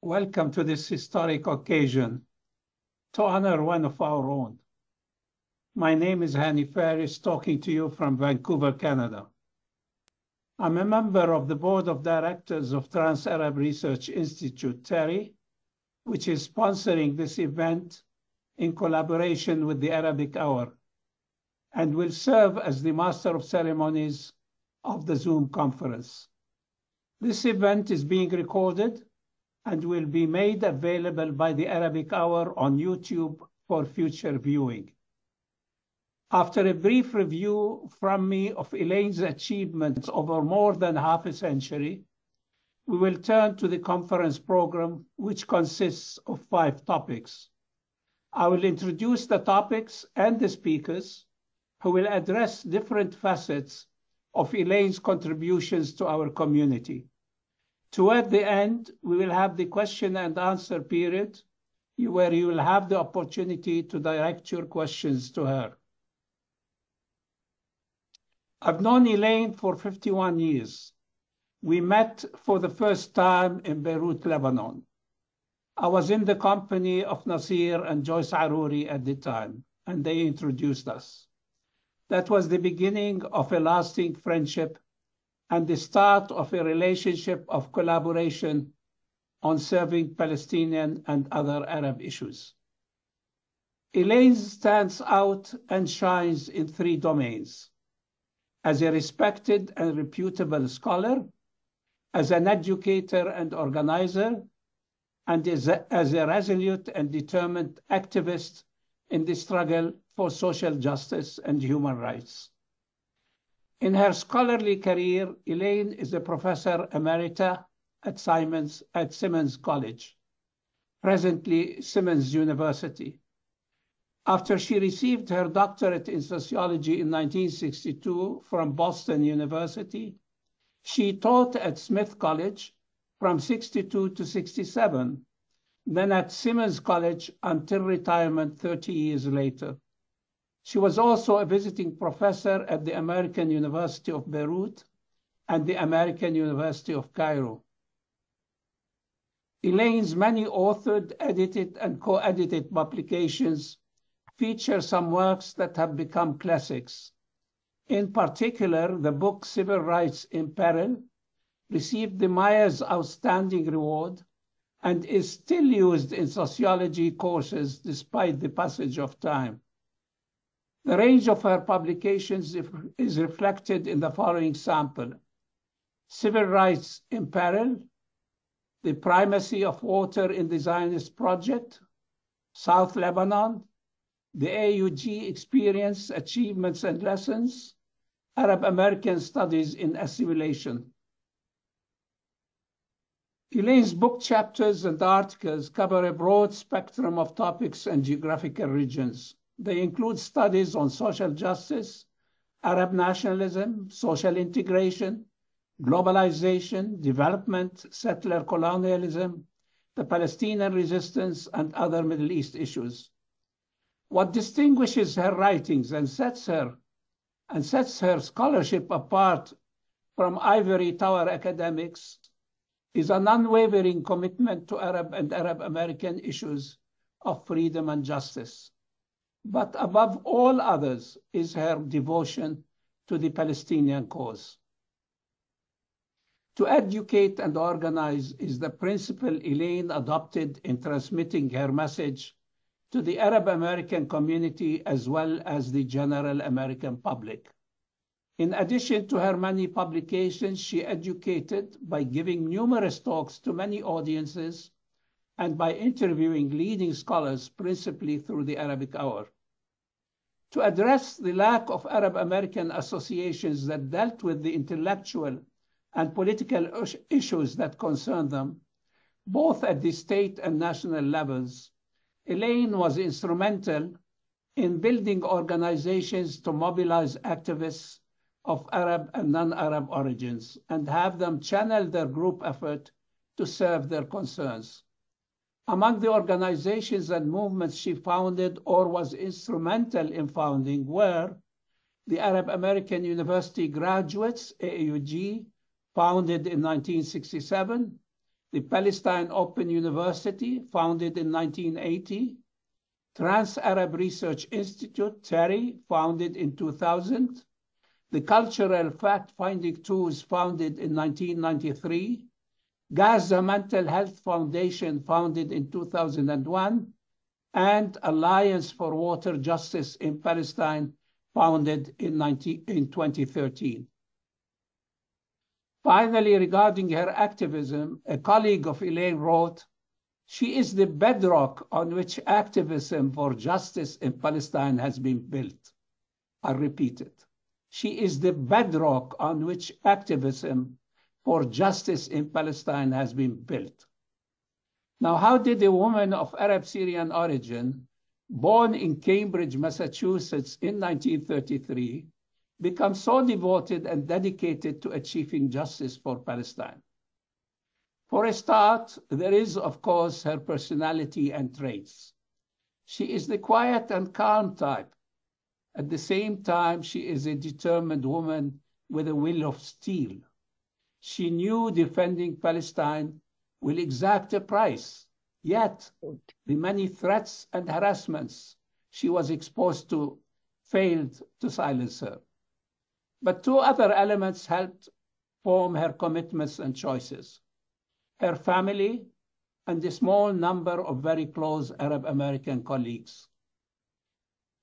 Welcome to this historic occasion to honor one of our own. My name is Hani Faris, talking to you from Vancouver, Canada. I'm a member of the Board of Directors of Trans-Arab Research Institute, TARI, which is sponsoring this event in collaboration with the Arabic Hour, and will serve as the Master of Ceremonies of the Zoom conference. This event is being recorded and will be made available by the Arabic Hour on YouTube for future viewing. After a brief review from me of Elaine's achievements over more than half a century, we will turn to the conference program, which consists of 5 topics. I will introduce the topics and the speakers, who will address different facets of Elaine's contributions to our community. Toward the end, we will have the question and answer period, where you will have the opportunity to direct your questions to her. I've known Elaine for 51 years. We met for the first time in Beirut, Lebanon. I was in the company of Nasir and Joyce Arouri at the time, and they introduced us. That was the beginning of a lasting friendship and the start of a relationship of collaboration on serving Palestinian and other Arab issues. Elaine stands out and shines in 3 domains: as a respected and reputable scholar, as an educator and organizer, and as a resolute and determined activist in the struggle for social justice and human rights. In her scholarly career, Elaine is a professor emerita at Simmons College, presently Simmons University. After she received her doctorate in sociology in 1962 from Boston University, she taught at Smith College from 62 to 67, then at Simmons College until retirement 30 years later. She was also a visiting professor at the American University of Beirut and the American University of Cairo. Elaine's many authored, edited, and co-edited publications feature some works that have become classics. In particular, the book Civil Rights in Peril received the Myers Outstanding Award and is still used in sociology courses despite the passage of time. The range of her publications is reflected in the following sample: Civil Rights in Peril, The Primacy of Water in the Zionist Project, South Lebanon, the AAUG Experience, Achievements and Lessons, Arab American Studies in Assimilation. Elaine's book chapters and articles cover a broad spectrum of topics and geographical regions. They include studies on social justice, Arab nationalism, social integration, globalization, development, settler colonialism, the Palestinian resistance, and other Middle East issues. What distinguishes her writings and sets her scholarship apart from ivory tower academics is an unwavering commitment to Arab and Arab American issues of freedom and justice. But above all others is her devotion to the Palestinian cause. To educate and organize is the principle Elaine adopted in transmitting her message to the Arab American community as well as the general American public. In addition to her many publications, she educated by giving numerous talks to many audiences and by interviewing leading scholars, principally through the Arabic Hour. To address the lack of Arab American associations that dealt with the intellectual and political issues that concern them, both at the state and national levels, Elaine was instrumental in building organizations to mobilize activists of Arab and non-Arab origins and have them channel their group effort to serve their concerns. Among the organizations and movements she founded or was instrumental in founding were the Arab American University Graduates, AAUG, founded in 1967, the Palestine Open University, founded in 1980, Trans-Arab Research Institute, TARI, founded in 2000, the Cultural Fact-Finding Tools, founded in 1993, Gaza Mental Health Foundation, founded in 2001, and Alliance for Water Justice in Palestine, founded in 2013. Finally, regarding her activism, a colleague of Elaine wrote, "She is the bedrock on which activism for justice in Palestine has been built." I repeat it. She is the bedrock on which activism for justice in Palestine has been built. Now, how did a woman of Arab-Syrian origin, born in Cambridge, Massachusetts in 1933, become so devoted and dedicated to achieving justice for Palestine? For a start, there is, of course, her personality and traits. She is the quiet and calm type. At the same time, she is a determined woman with a will of steel. She knew defending Palestine will exact a price, yet the many threats and harassments she was exposed to failed to silence her. But two other elements helped form her commitments and choices: her family and a small number of very close Arab American colleagues.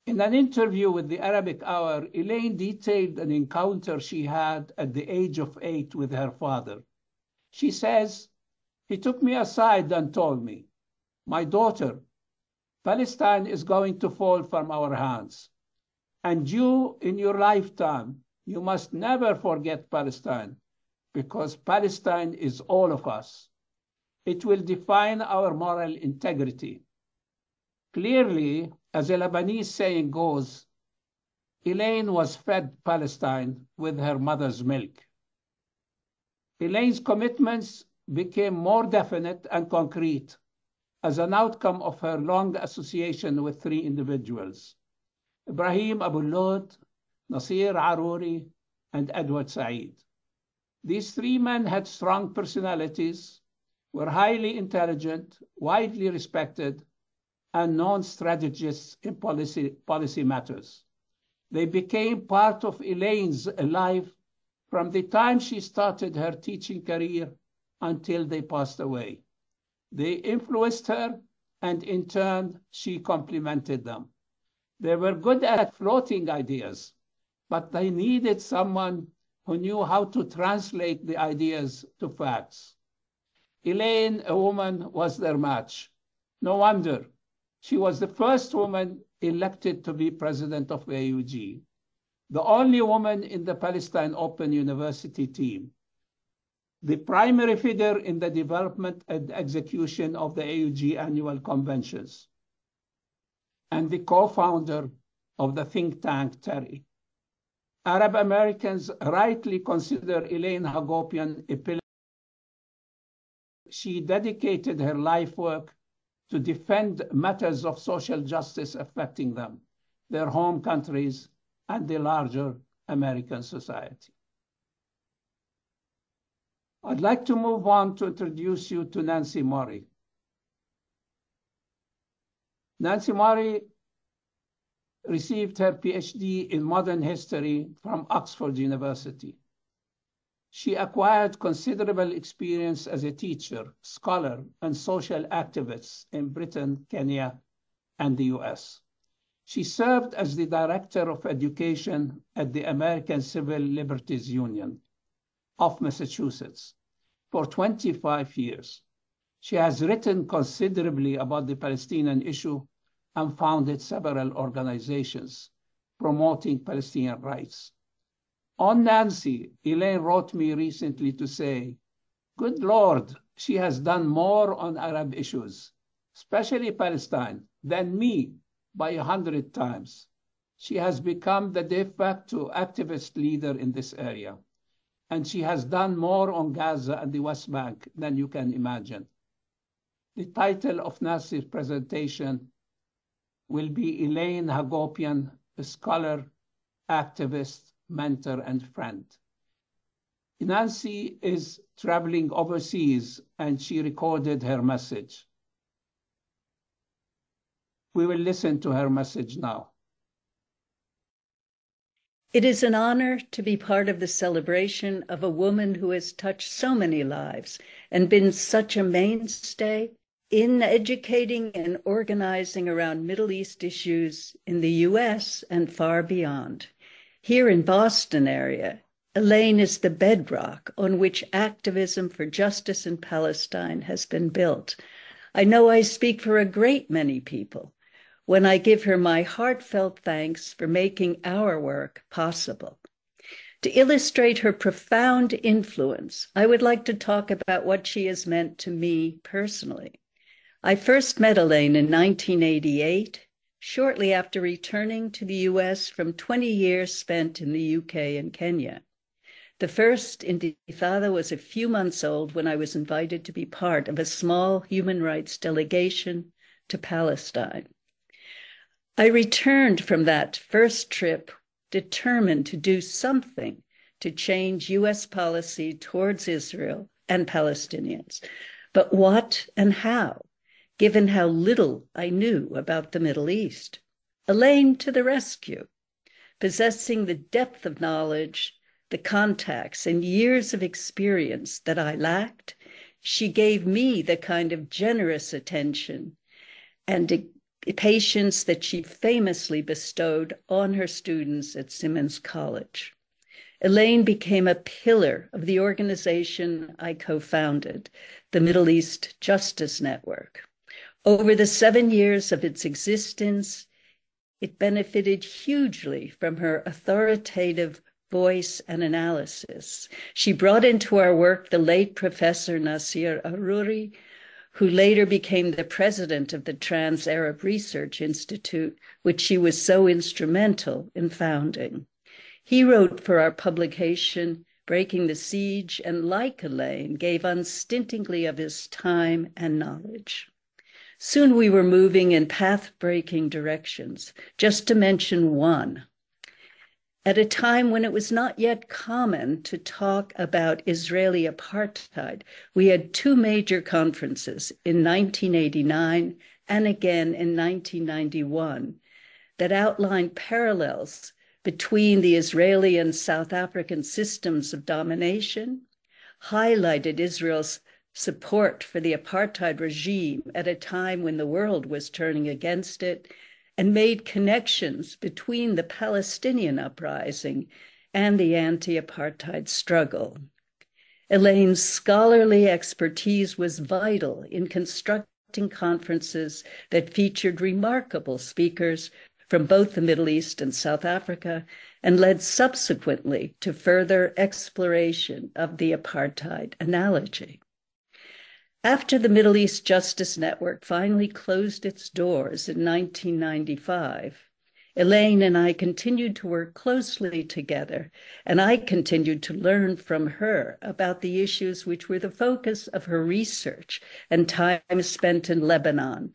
In an interview with the Arabic Hour, Elaine detailed an encounter she had at the age of 8 with her father. She says, "He took me aside and told me, 'My daughter, Palestine is going to fall from our hands. And you, in your lifetime, you must never forget Palestine, because Palestine is all of us. It will define our moral integrity.'" Clearly, as a Lebanese saying goes, Elaine was fed Palestine with her mother's milk. Elaine's commitments became more definite and concrete as an outcome of her long association with three individuals: Ibrahim Abulod, Nasir Aruri, and Edward Said. These three men had strong personalities, were highly intelligent, widely respected, and known strategists in policy matters. They became part of Elaine's life from the time she started her teaching career until they passed away. They influenced her, and in turn, she complemented them. They were good at floating ideas, but they needed someone who knew how to translate the ideas to facts. Elaine, a woman, was their match. No wonder. She was the first woman elected to be president of AAUG, the only woman in the Palestine Open University team, the primary figure in the development and execution of the AAUG annual conventions, and the co-founder of the think tank TARI. Arab Americans rightly consider Elaine Hagopian a pillar. She dedicated her life work to defend matters of social justice affecting them, their home countries, and the larger American society. I'd like to move on to introduce you to Nancy Murray. Nancy Murray received her PhD in modern history from Oxford University. She acquired considerable experience as a teacher, scholar, and social activist in Britain, Kenya, and the US. She served as the Director of Education at the American Civil Liberties Union of Massachusetts for 25 years. She has written considerably about the Palestinian issue and founded several organizations promoting Palestinian rights. On Nancy, Elaine wrote me recently to say, "Good Lord, she has done more on Arab issues, especially Palestine, than me by 100 times. She has become the de facto activist leader in this area, and she has done more on Gaza and the West Bank than you can imagine." The title of Nancy's presentation will be Elaine Hagopian, a scholar, activist, mentor, and friend. Nancy is traveling overseas, and she recorded her message. We will listen to her message now. It is an honor to be part of the celebration of a woman who has touched so many lives and been such a mainstay in educating and organizing around Middle East issues in the US and far beyond. Here in Boston area, Elaine is the bedrock on which activism for justice in Palestine has been built. I know I speak for a great many people when I give her my heartfelt thanks for making our work possible. To illustrate her profound influence, I would like to talk about what she has meant to me personally. I first met Elaine in 1988, shortly after returning to the US from 20 years spent in the UK and Kenya. The first Intifada was a few months old when I was invited to be part of a small human rights delegation to Palestine. I returned from that first trip determined to do something to change US policy towards Israel and Palestinians. But what and how, given how little I knew about the Middle East? Elaine to the rescue, possessing the depth of knowledge, the contacts, and years of experience that I lacked. She gave me the kind of generous attention and patience that she famously bestowed on her students at Simmons College. Elaine became a pillar of the organization I co-founded, the Middle East Justice Network. Over the 7 years of its existence, it benefited hugely from her authoritative voice and analysis. She brought into our work the late Professor Nasir Aruri, who later became the president of the Trans-Arab Research Institute, which she was so instrumental in founding. He wrote for our publication, Breaking the Siege, and like Elaine, gave unstintingly of his time and knowledge. Soon we were moving in path-breaking directions, just to mention one. At a time when it was not yet common to talk about Israeli apartheid, we had two major conferences in 1989 and again in 1991 that outlined parallels between the Israeli and South African systems of domination, highlighted Israel's support for the apartheid regime at a time when the world was turning against it, and made connections between the Palestinian uprising and the anti-apartheid struggle. Elaine's scholarly expertise was vital in constructing conferences that featured remarkable speakers from both the Middle East and South Africa, and led subsequently to further exploration of the apartheid analogy. After the Middle East Justice Network finally closed its doors in 1995, Elaine and I continued to work closely together, and I continued to learn from her about the issues which were the focus of her research and time spent in Lebanon,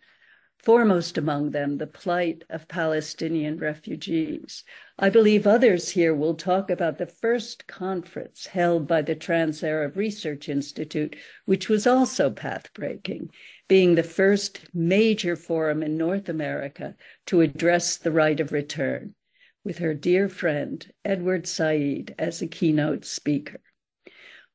foremost among them the plight of Palestinian refugees. I believe others here will talk about the first conference held by the Trans-Arab Research Institute, which was also path-breaking, being the first major forum in North America to address the right of return, with her dear friend Edward Said as a keynote speaker.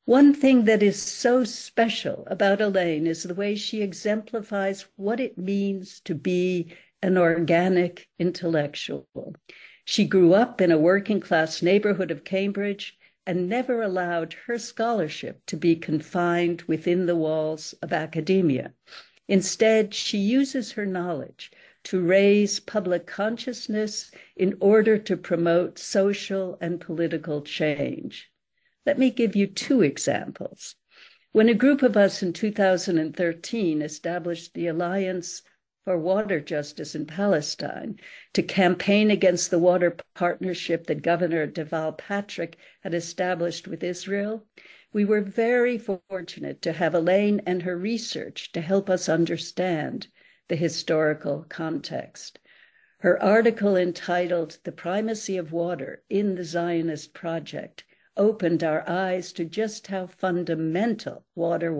One thing that is so special about Elaine is the way she exemplifies what it means to be an organic intellectual. She grew up in a working-class neighborhood of Cambridge and never allowed her scholarship to be confined within the walls of academia. Instead, she uses her knowledge to raise public consciousness in order to promote social and political change. Let me give you two examples. When a group of us in 2013 established the Alliance for Water Justice in Palestine to campaign against the water partnership that Governor Deval Patrick had established with Israel, we were very fortunate to have Elaine and her research to help us understand the historical context. Her article entitled "The Primacy of Water in the Zionist Project" opened our eyes to just how fundamental water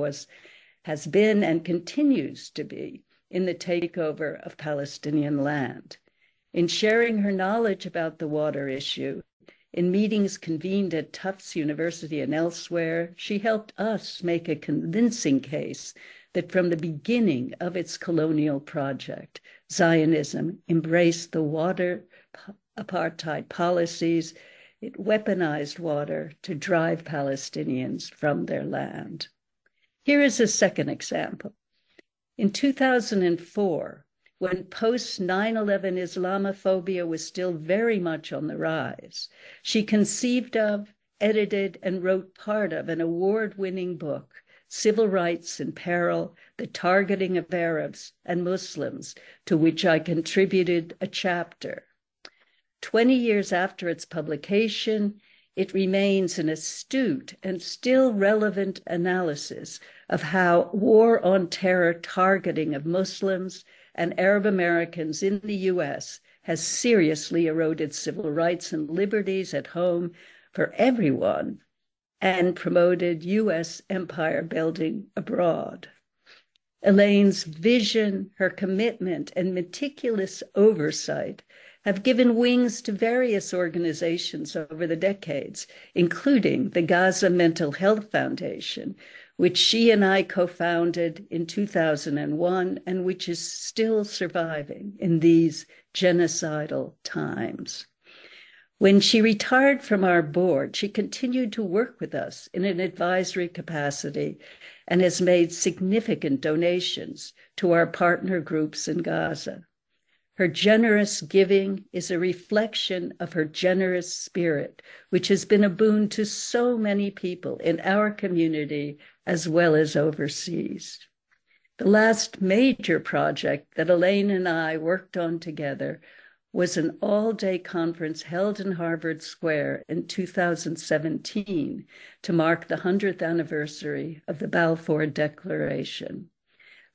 has been and continues to be in the takeover of Palestinian land. In sharing her knowledge about the water issue, in meetings convened at Tufts University and elsewhere, she helped us make a convincing case that from the beginning of its colonial project, Zionism embraced the water apartheid policies. It weaponized water to drive Palestinians from their land. Here is a second example. In 2004, when post-9/11 Islamophobia was still very much on the rise, she conceived of, edited, and wrote part of an award-winning book, Civil Rights in Peril, The Targeting of Arabs and Muslims, to which I contributed a chapter. 20 years after its publication, it remains an astute and still relevant analysis of how war on terror targeting of Muslims and Arab Americans in the US has seriously eroded civil rights and liberties at home for everyone and promoted US empire building abroad. Elaine's vision, her commitment, and meticulous oversight have given wings to various organizations over the decades, including the Gaza Mental Health Foundation, which she and I co-founded in 2001 and which is still surviving in these genocidal times. When she retired from our board, she continued to work with us in an advisory capacity and has made significant donations to our partner groups in Gaza. Her generous giving is a reflection of her generous spirit, which has been a boon to so many people in our community as well as overseas. The last major project that Elaine and I worked on together was an all-day conference held in Harvard Square in 2017 to mark the 100th anniversary of the Balfour Declaration.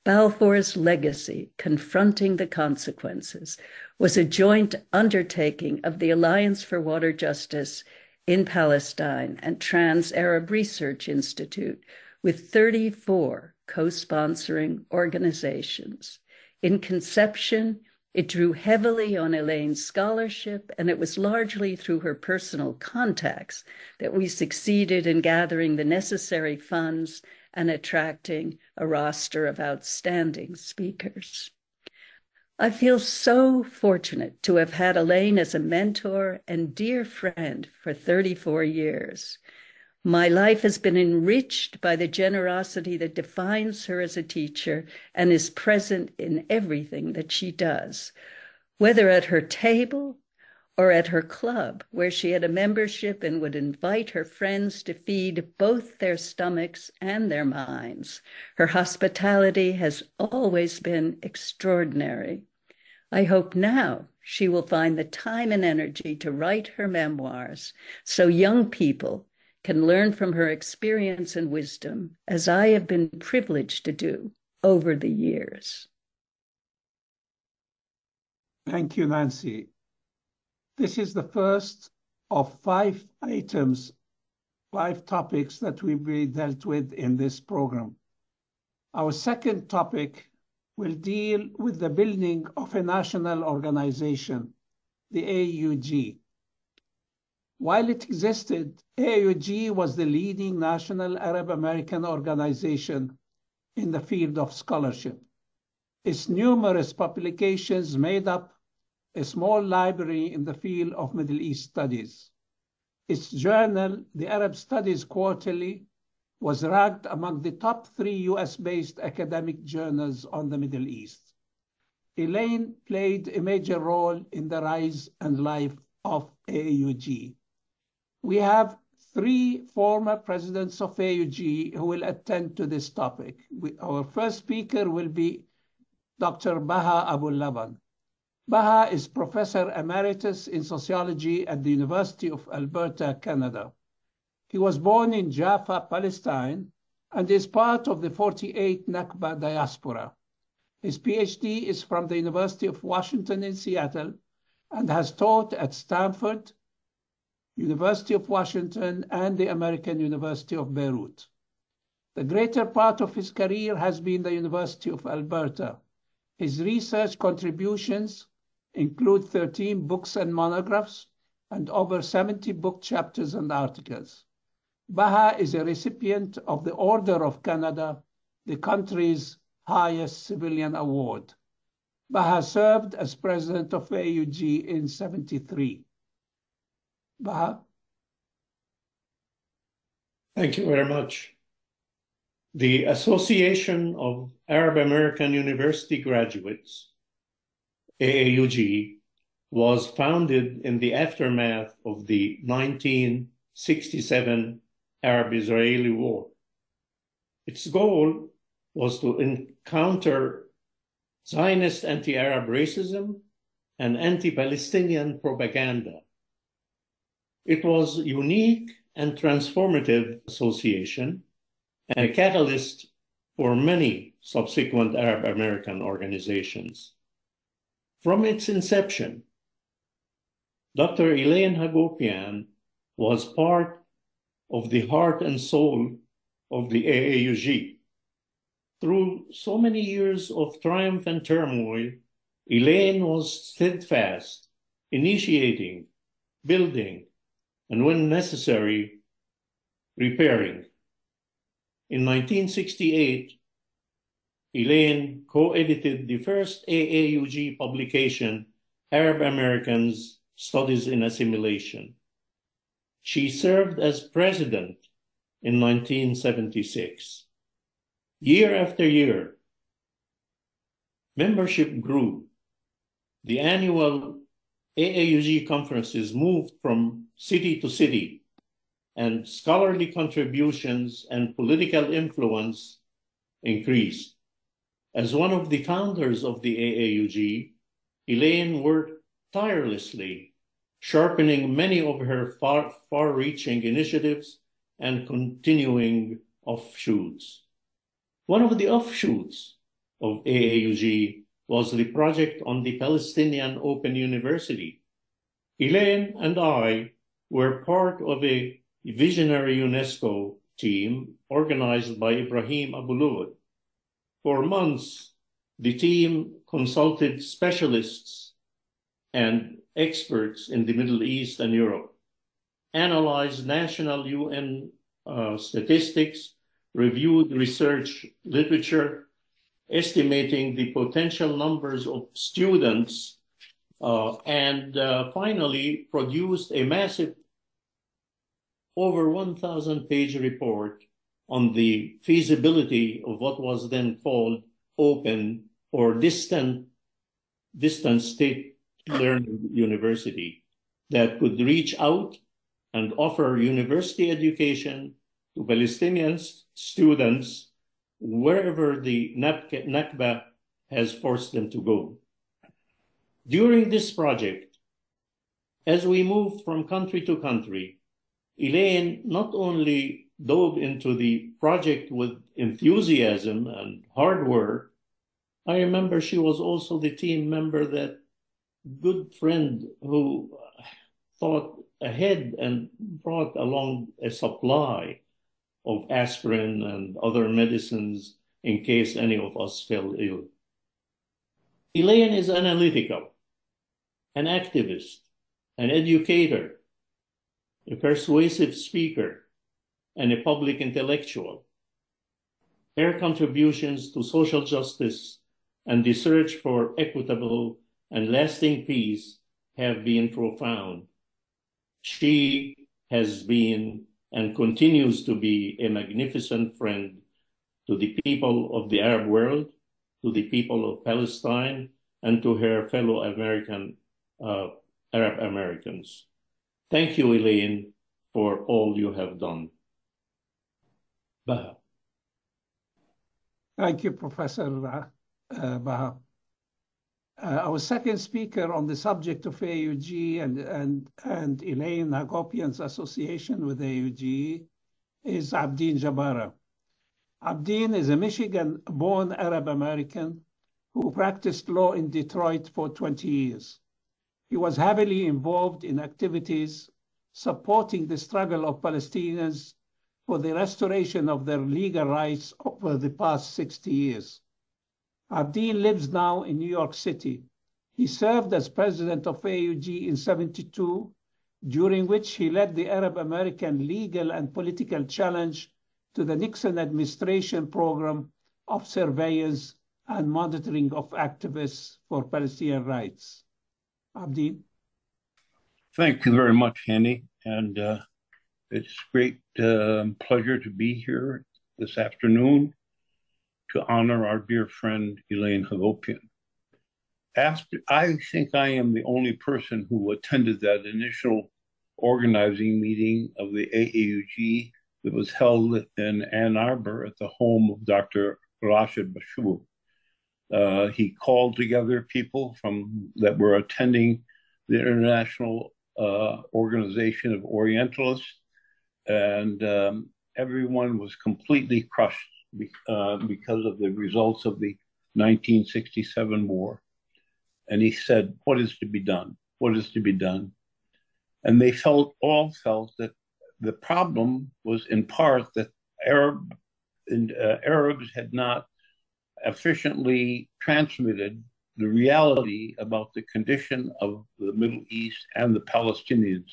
Balfour's legacy, Confronting the Consequences, was a joint undertaking of the Alliance for Water Justice in Palestine and Trans-Arab Research Institute, with 34 co-sponsoring organizations. In conception, it drew heavily on Elaine's scholarship, and it was largely through her personal contacts that we succeeded in gathering the necessary funds and attracting a roster of outstanding speakers. I feel so fortunate to have had Elaine as a mentor and dear friend for 34 years. My life has been enriched by the generosity that defines her as a teacher and is present in everything that she does, whether at her table or at her club, where she had a membership and would invite her friends to feed both their stomachs and their minds. Her hospitality has always been extraordinary. I hope now she will find the time and energy to write her memoirs so young people can learn from her experience and wisdom, as I have been privileged to do over the years. Thank you, Nancy. This is the first of 5 items, 5 topics that will be dealt with in this program. Our second topic will deal with the building of a national organization, the AAUG. While it existed, AAUG was the leading national Arab American organization in the field of scholarship. Its numerous publications made up a small library in the field of Middle East studies. Its journal, the Arab Studies Quarterly, was ranked among the top 3 US-based academic journals on the Middle East. Elaine played a major role in the rise and life of AAUG. We have 3 former presidents of AAUG who will attend to this topic. Our first speaker will be Dr. Baha Abu Laban. Baha is Professor Emeritus in Sociology at the University of Alberta, Canada. He was born in Jaffa, Palestine, and is part of the 48 Nakba diaspora. His PhD is from the University of Washington in Seattle and has taught at Stanford, University of Washington, and the American University of Beirut. The greater part of his career has been the University of Alberta. His research contributions include 13 books and monographs and over 70 book chapters and articles. Baha is a recipient of the Order of Canada, the country's highest civilian award. Baha served as president of AAUG in 1973. Baha? Thank you very much. The Association of Arab American University Graduates, AAUG, was founded in the aftermath of the 1967 Arab-Israeli War. Its goal was to encounter Zionist anti-Arab racism and anti-Palestinian propaganda. It was a unique and transformative association and a catalyst for many subsequent Arab American organizations. From its inception, Dr. Elaine Hagopian was part of the heart and soul of the AAUG. Through so many years of triumph and turmoil, Elaine was steadfast, initiating, building, and when necessary, repairing. In 1968, Elaine co-edited the first AAUG publication, Arab Americans, Studies in Assimilation. She served as president in 1976. Year after year, membership grew. The annual AAUG conferences moved from city to city, and scholarly contributions and political influence increased. As one of the founders of the AAUG, Elaine worked tirelessly, sharpening many of her far-reaching initiatives and continuing offshoots. One of the offshoots of AAUG was the project on the Palestinian Open University. Elaine and I were part of a visionary UNESCO team organized by Ibrahim Abulud. For months, the team consulted specialists and experts in the Middle East and Europe, analyzed national UN statistics, reviewed research literature, estimating the potential numbers of students, and finally produced a massive over 1,000-page report on the feasibility of what was then called open or distant state learning university that could reach out and offer university education to Palestinian students wherever the Nakba has forced them to go. During this project, as we moved from country to country, Elaine not only dove into the project with enthusiasm and hard work, I remember she was also the team member, that good friend who thought ahead and brought along a supply of aspirin and other medicines in case any of us fell ill. Elaine is analytical, an activist, an educator, a persuasive speaker, and a public intellectual. Her contributions to social justice and the search for equitable and lasting peace have been profound. She has been and continues to be a magnificent friend to the people of the Arab world, to the people of Palestine, and to her fellow Arab Americans. Thank you, Elaine, for all you have done. Baha. Thank you, Professor Baha. Our second speaker on the subject of AAUG and Elaine Hagopian's association with AAUG is Abdeen Jabara. Abdeen is a Michigan-born Arab American who practiced law in Detroit for 20 years. He was heavily involved in activities supporting the struggle of Palestinians for the restoration of their legal rights over the past 60 years. Abdeen lives now in New York City. He served as president of AAUG in '72, during which he led the Arab American legal and political challenge to the Nixon administration program of surveillance and monitoring of activists for Palestinian rights. Abdeen. Thank you very much, Hani. And it's a great pleasure to be here this afternoon to honor our dear friend, Elaine Hagopian. I think I am the only person who attended that initial organizing meeting of the AAUG that was held in Ann Arbor at the home of Dr. Rashid Bashir. He called together people that were attending the International Organization of Orientalists, and everyone was completely crushed because of the results of the 1967 war. And he said, "What is to be done? What is to be done?" And they all felt that the problem was in part that Arabs had not efficiently transmitted the reality about the condition of the Middle East and the Palestinians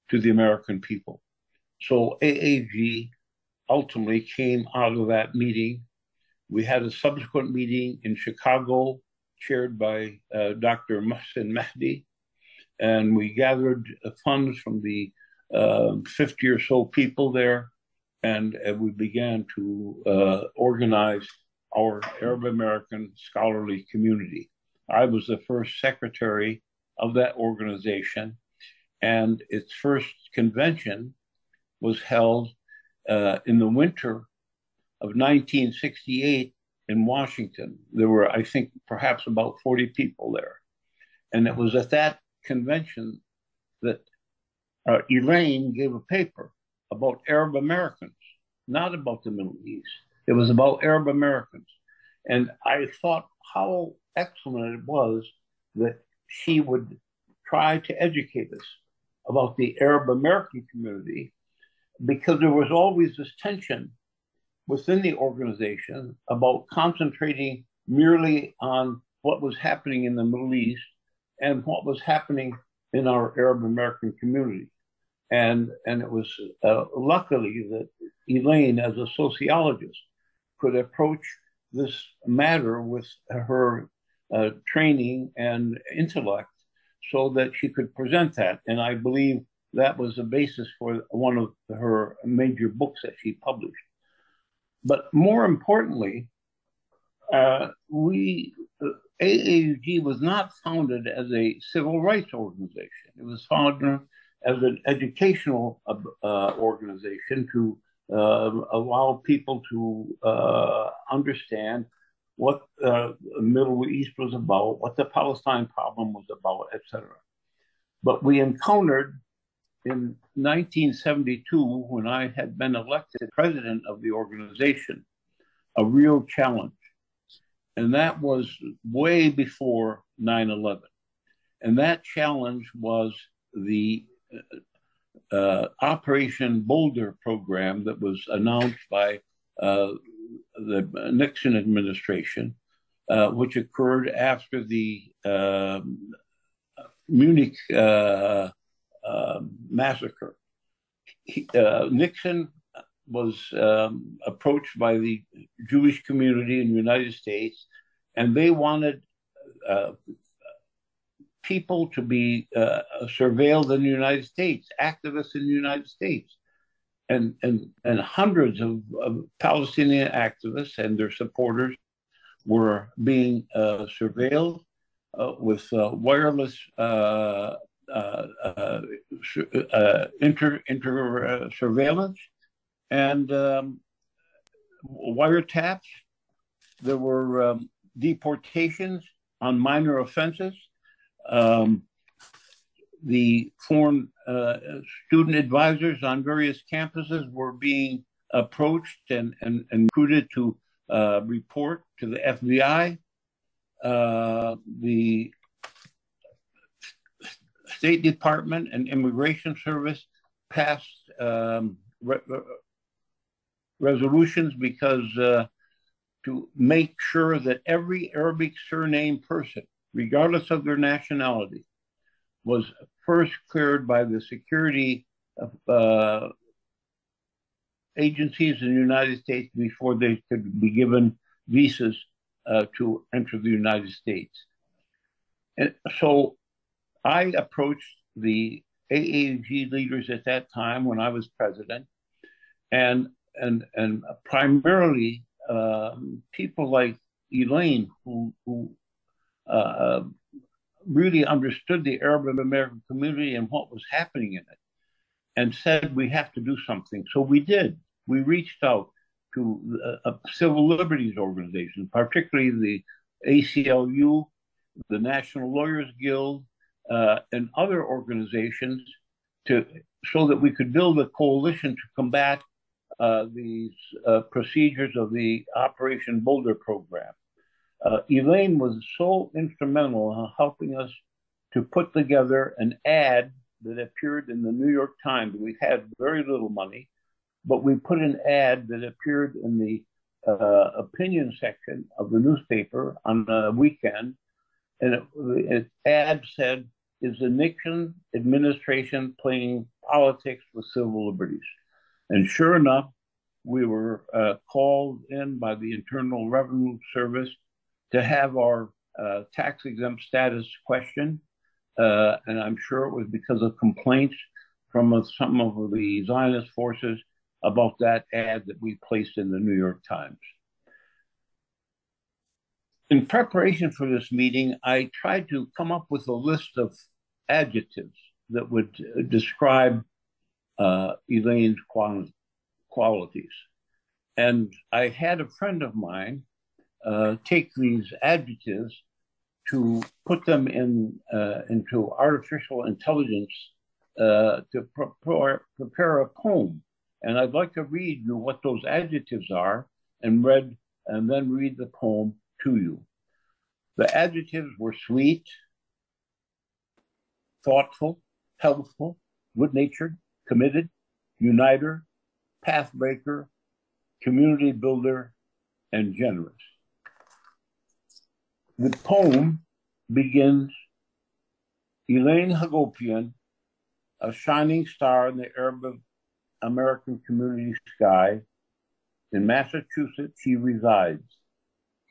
to the American people. So AAG ultimately came out of that meeting. We had a subsequent meeting in Chicago chaired by Dr. Mohsen Mahdi, and we gathered funds from the 50 or so people there, and we began to organize our Arab American scholarly community. I was the first secretary of that organization, and its first convention was held in the winter of 1968 in Washington. There were, I think, perhaps about 40 people there. And it was at that convention that Elaine gave a paper about Arab Americans, not about the Middle East. It was about Arab Americans. And I thought how excellent it was that she would try to educate us about the Arab American community, because there was always this tension within the organization about concentrating merely on what was happening in the Middle East and what was happening in our Arab American community. And it was luckily that Elaine, as a sociologist, could approach this matter with her training and intellect so that she could present that. And I believe that was the basis for one of her major books that she published. But more importantly, AAUG was not founded as a civil rights organization. It was founded as an educational organization to allow people to understand what the Middle East was about, what the Palestine problem was about, etc. But we encountered in 1972, when I had been elected president of the organization, a real challenge. And that was way before 9/11. And that challenge was the Operation Boulder program that was announced by the Nixon administration, which occurred after the Munich massacre. Nixon was approached by the Jewish community in the United States, and they wanted people to be surveilled in the United States, activists in the United States. And hundreds of Palestinian activists and their supporters were being surveilled with wireless surveillance and wiretaps. There were deportations on minor offenses. The foreign student advisors on various campuses were being approached and recruited to report to the FBI. the State Department and Immigration Service passed resolutions because to make sure that every Arabic surname person, regardless of their nationality, was first cleared by the security agencies in the United States before they could be given visas to enter the United States. And so I approached the AAUG leaders at that time when I was president, and primarily people like Elaine, who really understood the Arab American community and what was happening in it, and said we have to do something. So we did. We reached out to civil liberties organizations, particularly the ACLU, the National Lawyers Guild, and other organizations, so that we could build a coalition to combat these procedures of the Operation Boulder program. Elaine was so instrumental in helping us to put together an ad that appeared in the New York Times. We had very little money, but we put an ad that appeared in the opinion section of the newspaper on the weekend. And the ad said, "Is the Nixon administration playing politics with civil liberties?" And sure enough, we were called in by the Internal Revenue Service to have our tax-exempt status questioned. And I'm sure it was because of complaints from some of the Zionist forces about that ad that we placed in the New York Times. In preparation for this meeting, I tried to come up with a list of adjectives that would describe Elaine's qualities. And I had a friend of mine take these adjectives to put them into artificial intelligence to prepare a poem. And I'd like to read you what those adjectives are and then read the poem to you. The adjectives were sweet, thoughtful, helpful, good-natured, committed, uniter, pathbreaker, community builder, and generous. The poem begins, Elaine Hagopian, a shining star in the Arab American community sky. In Massachusetts, she resides,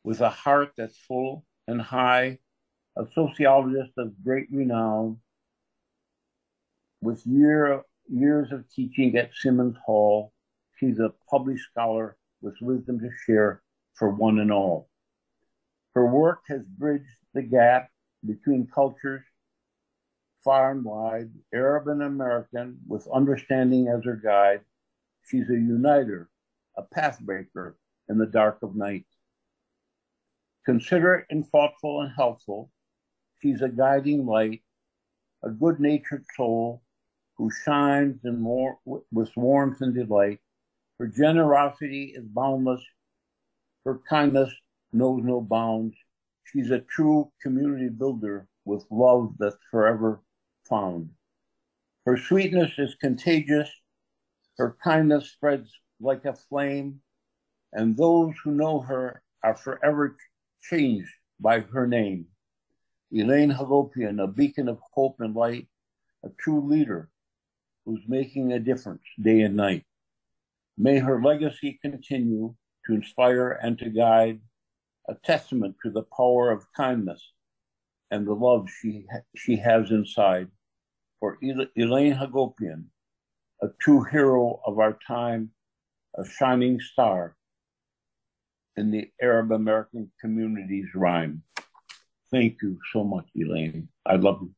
with a heart that's full and high, a sociologist of great renown, with years of teaching at Simmons Hall. She's a published scholar with wisdom to share for one and all. Her work has bridged the gap between cultures far and wide, Arab and American, with understanding as her guide. She's a uniter, a pathbreaker in the dark of night. Considerate and thoughtful and helpful, she's a guiding light, a good-natured soul who shines with warmth and delight. Her generosity is boundless. Her kindness knows no bounds. She's a true community builder with love that's forever found. Her sweetness is contagious. Her kindness spreads like a flame, and those who know her are forever changed by her name. Elaine Hagopian, a beacon of hope and light, a true leader who's making a difference day and night. May her legacy continue to inspire and to guide, a testament to the power of kindness and the love she has inside. For Elaine Hagopian, a true hero of our time, a shining star in the Arab American community's rhyme. Thank you so much, Elaine. I love you.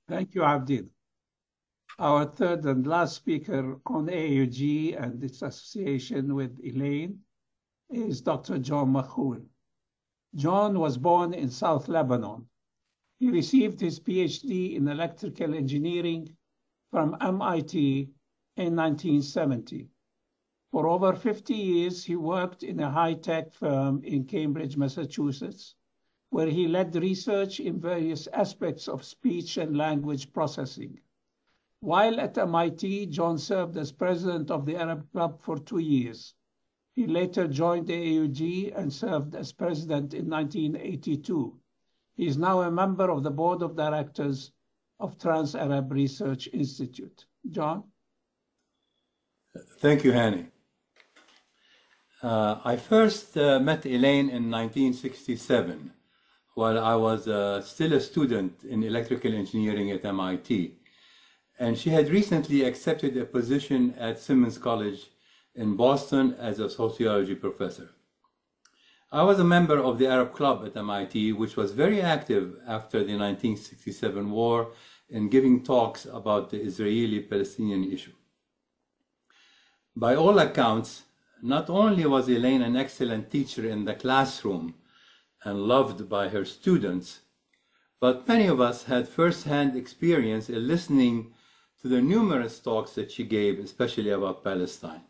Thank you, Abdeen. Our third and last speaker on AAUG and its association with Elaine is Dr. John Makhoul. John was born in South Lebanon. He received his PhD in electrical engineering from MIT in 1970. For over 50 years, he worked in a high-tech firm in Cambridge, Massachusetts, where he led research in various aspects of speech and language processing. While at MIT, John served as president of the Arab Club for 2 years. He later joined the AAUG and served as president in 1982. He is now a member of the board of directors of Trans-Arab Research Institute. John? Thank you, Hani. I first met Elaine in 1967 while I was still a student in electrical engineering at MIT. And she had recently accepted a position at Simmons College in Boston as a sociology professor. I was a member of the Arab Club at MIT, which was very active after the 1967 war in giving talks about the Israeli-Palestinian issue. By all accounts, not only was Elaine an excellent teacher in the classroom and loved by her students, but many of us had first-hand experience in listening to the numerous talks that she gave, especially about Palestine.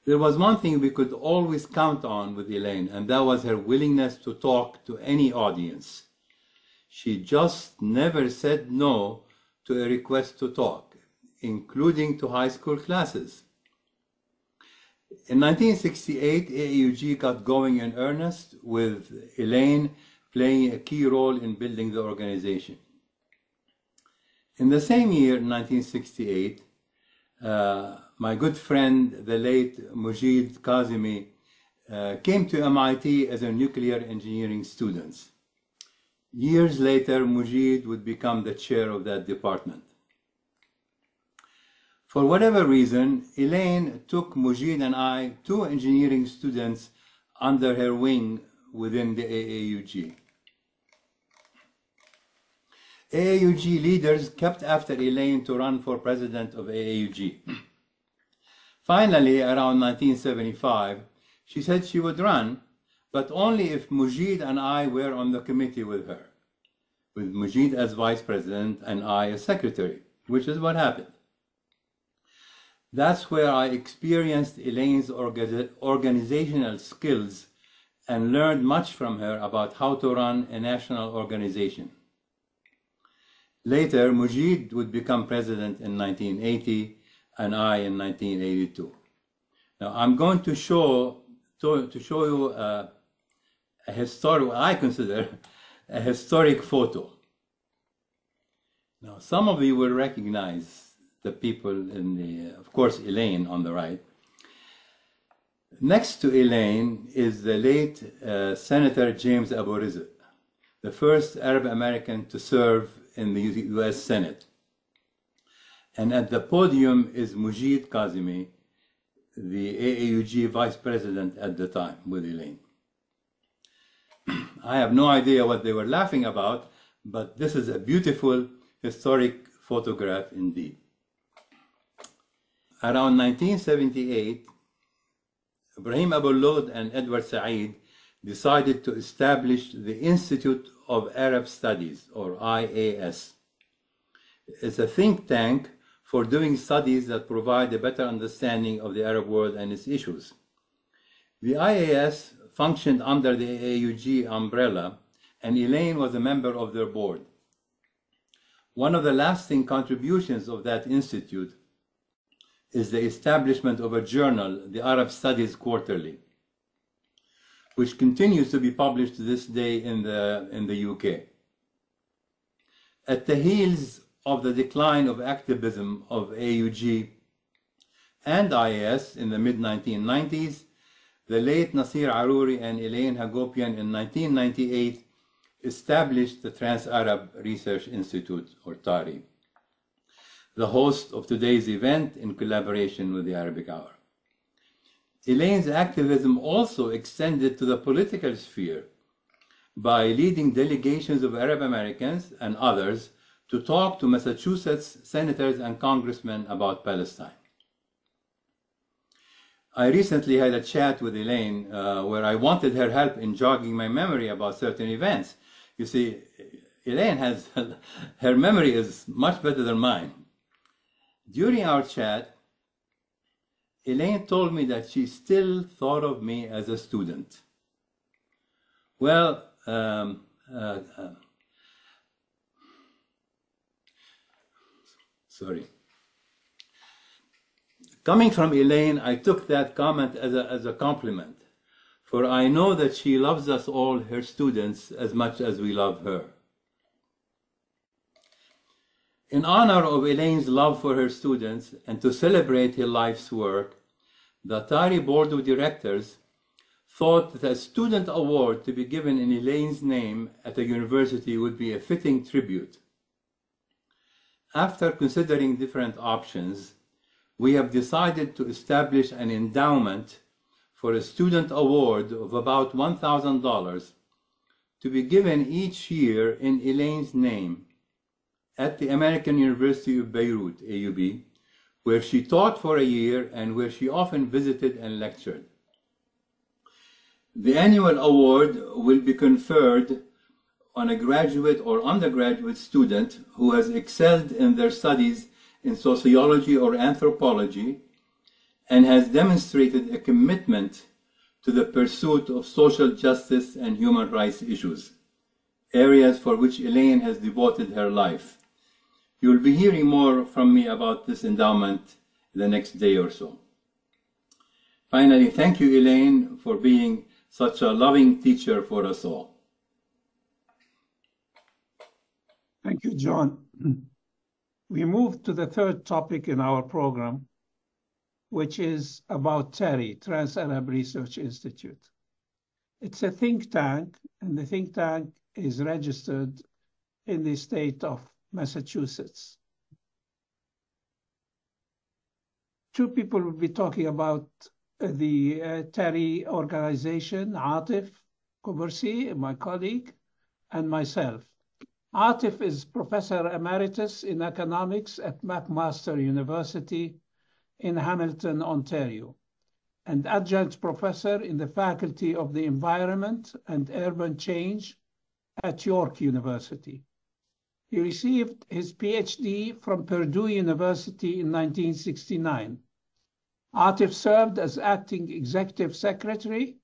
There was one thing we could always count on with Elaine, and that was her willingness to talk to any audience. She just never said no to a request to talk, including to high school classes. In 1968, AAUG got going in earnest, with Elaine playing a key role in building the organization. In the same year, 1968, my good friend, the late Mujid Kazemi, came to MIT as a nuclear engineering student. Years later, Mujid would become the chair of that department. For whatever reason, Elaine took Mujid and I, two engineering students, under her wing within the AAUG. AAUG leaders kept after Elaine to run for president of AAUG. Finally, around 1975, she said she would run, but only if Mujid and I were on the committee with her, with Mujid as vice president and I as secretary, which is what happened. That's where I experienced Elaine's organizational skills and learned much from her about how to run a national organization. Later, Mujid would become president in 1980 and I in 1982. Now, I'm going to show you a historic, what I consider a historic photo. Now, some of you will recognize the people in the, of course, Elaine on the right. Next to Elaine is the late Senator James Abu Rizq, the first Arab American to serve in the US Senate. And at the podium is Mujid Kazemi, the AAUG vice president at the time with Elaine. I have no idea what they were laughing about, but this is a beautiful historic photograph indeed. Around 1978, Ibrahim Abul-Lod and Edward Said decided to establish the Institute of Arab Studies, or IAS. It's a think tank for doing studies that provide a better understanding of the Arab world and its issues. The IAS functioned under the AAUG umbrella, and Elaine was a member of their board. One of the lasting contributions of that institute is the establishment of a journal, the Arab Studies Quarterly, which continues to be published to this day in the UK. At the heels of the decline of activism of AUG and IAS in the mid-1990s, the late Nasir Aruri and Elaine Hagopian in 1998 established the Trans-Arab Research Institute, or TARI, the host of today's event in collaboration with the Arabic Hour. Elaine's activism also extended to the political sphere by leading delegations of Arab Americans and others to talk to Massachusetts senators and congressmen about Palestine. I recently had a chat with Elaine where I wanted her help in jogging my memory about certain events. You see, Elaine has, her memory is much better than mine. During our chat, Elaine told me that she still thought of me as a student. Well, sorry. Coming from Elaine, I took that comment as a compliment, for I know that she loves us all, her students, as much as we love her. In honor of Elaine's love for her students and to celebrate her life's work, the TARI Board of Directors thought that a student award to be given in Elaine's name at a university would be a fitting tribute. After considering different options, we have decided to establish an endowment for a student award of about $1,000 to be given each year in Elaine's name at the American University of Beirut, AUB, where she taught for a year and where she often visited and lectured. The annual award will be conferred on a graduate or undergraduate student who has excelled in their studies in sociology or anthropology and has demonstrated a commitment to the pursuit of social justice and human rights issues, areas for which Elaine has devoted her life. You will be hearing more from me about this endowment the next day or so. Finally, thank you, Elaine, for being such a loving teacher for us all. Thank you, John. We move to the third topic in our program, which is about TARI, Trans-Arab Research Institute. It's a think tank, and the think tank is registered in the state of Massachusetts. Two people will be talking about the TARI organization, Atif, Kubursi, my colleague, and myself. Atif is Professor Emeritus in Economics at McMaster University in Hamilton, Ontario, and Adjunct Professor in the Faculty of the Environment and Urban Change at York University. He received his PhD from Purdue University in 1969. Atif served as Acting Executive Secretary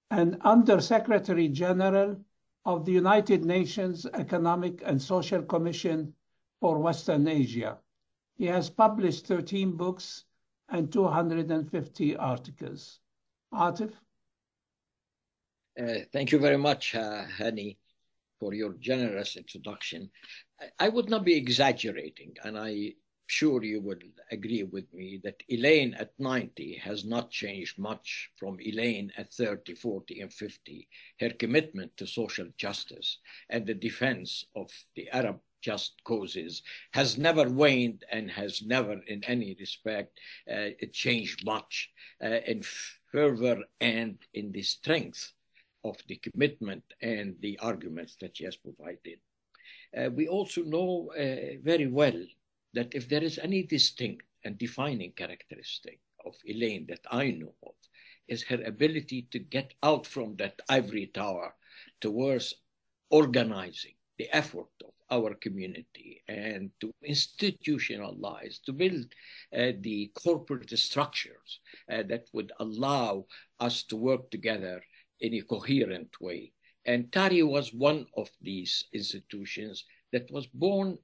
and Under-Secretary General of the United Nations Economic and Social Commission for Western Asia. He has published 13 books and 250 articles. Atif? Thank you very much, Hani, for your generous introduction. I would not be exaggerating, and I'm sure you would agree with me that Elaine at 90 has not changed much from Elaine at 30, 40, and 50. Her commitment to social justice and the defense of the Arab just causes has never waned and has never in any respect changed much in fervor and in the strength of the commitment and the arguments that she has provided. We also know very well that if there is any distinct and defining characteristic of Elaine that I know of, is her ability to get out from that ivory tower towards organizing the effort of our community and to institutionalize, to build the corporate structures that would allow us to work together in a coherent way. And TARI was one of these institutions that was born,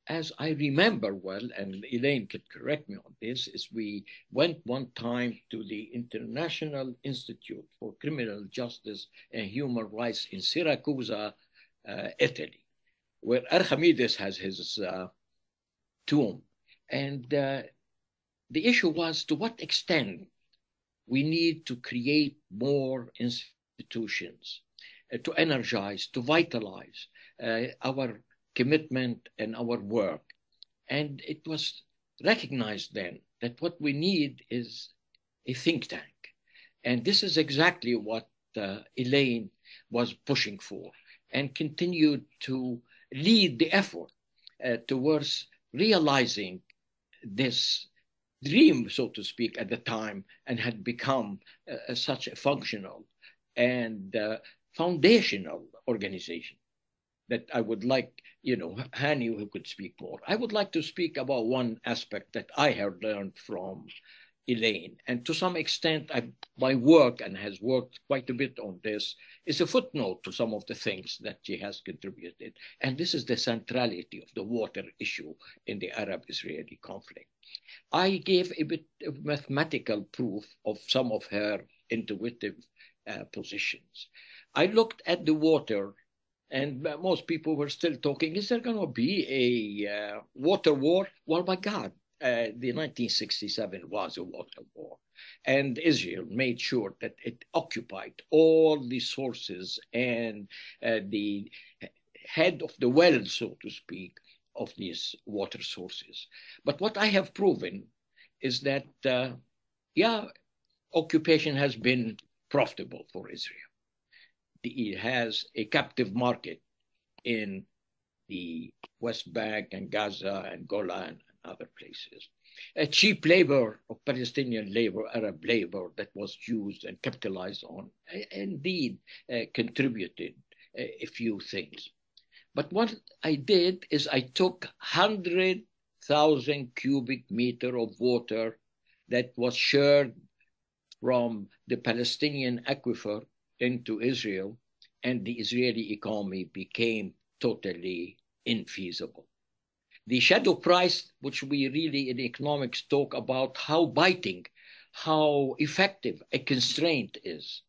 as I remember well, and Elaine could correct me on this, is we went one time to the International Institute for Criminal Justice and Human Rights in Syracuse, Italy, where Archimedes has his tomb. And the issue was to what extent we need to create more institutions to energize, to vitalize our commitment and our work. And it was recognized then that what we need is a think tank. And this is exactly what Elaine was pushing for and continued to lead the effort towards realizing this dream, so to speak, at the time, and had become such a functional and foundational organization that I would like, Hani, who could speak more. I would like to speak about one aspect that I have learned from Elaine, and to some extent, my work, and has worked quite a bit on this, is a footnote to some of the things that she has contributed. And this is the centrality of the water issue in the Arab-Israeli conflict. I gave a bit of mathematical proof of some of her intuitive positions. I looked at the water, and most people were still talking, is there going to be a water war? Well, my God, the 1967 was a water war. And Israel made sure that it occupied all the sources and the head of the well, so to speak, of these water sources. But what I have proven is that, occupation has been profitable for Israel. It has a captive market in the West Bank and Gaza and Golan and other places. A cheap labor of Palestinian labor, Arab labor that was used and capitalized on, indeed contributed a few things. But what I did is I took 100,000 cubic meter of water that was shared from the Palestinian aquifer into Israel, and the Israeli economy became totally infeasible. The shadow price, which we really in economics talk about how biting, how effective a constraint is,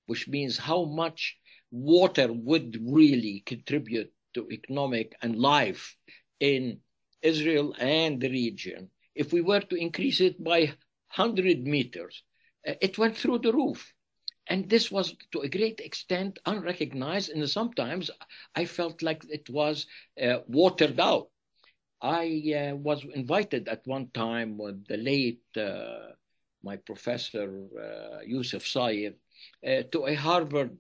which means how much water would really contribute to economic and life in Israel and the region. If we were to increase it by 100 meters, it went through the roof. And this was to a great extent unrecognized, and sometimes I felt like it was watered out. I was invited at one time with the late, my professor, Yusuf Sayer, to a Harvard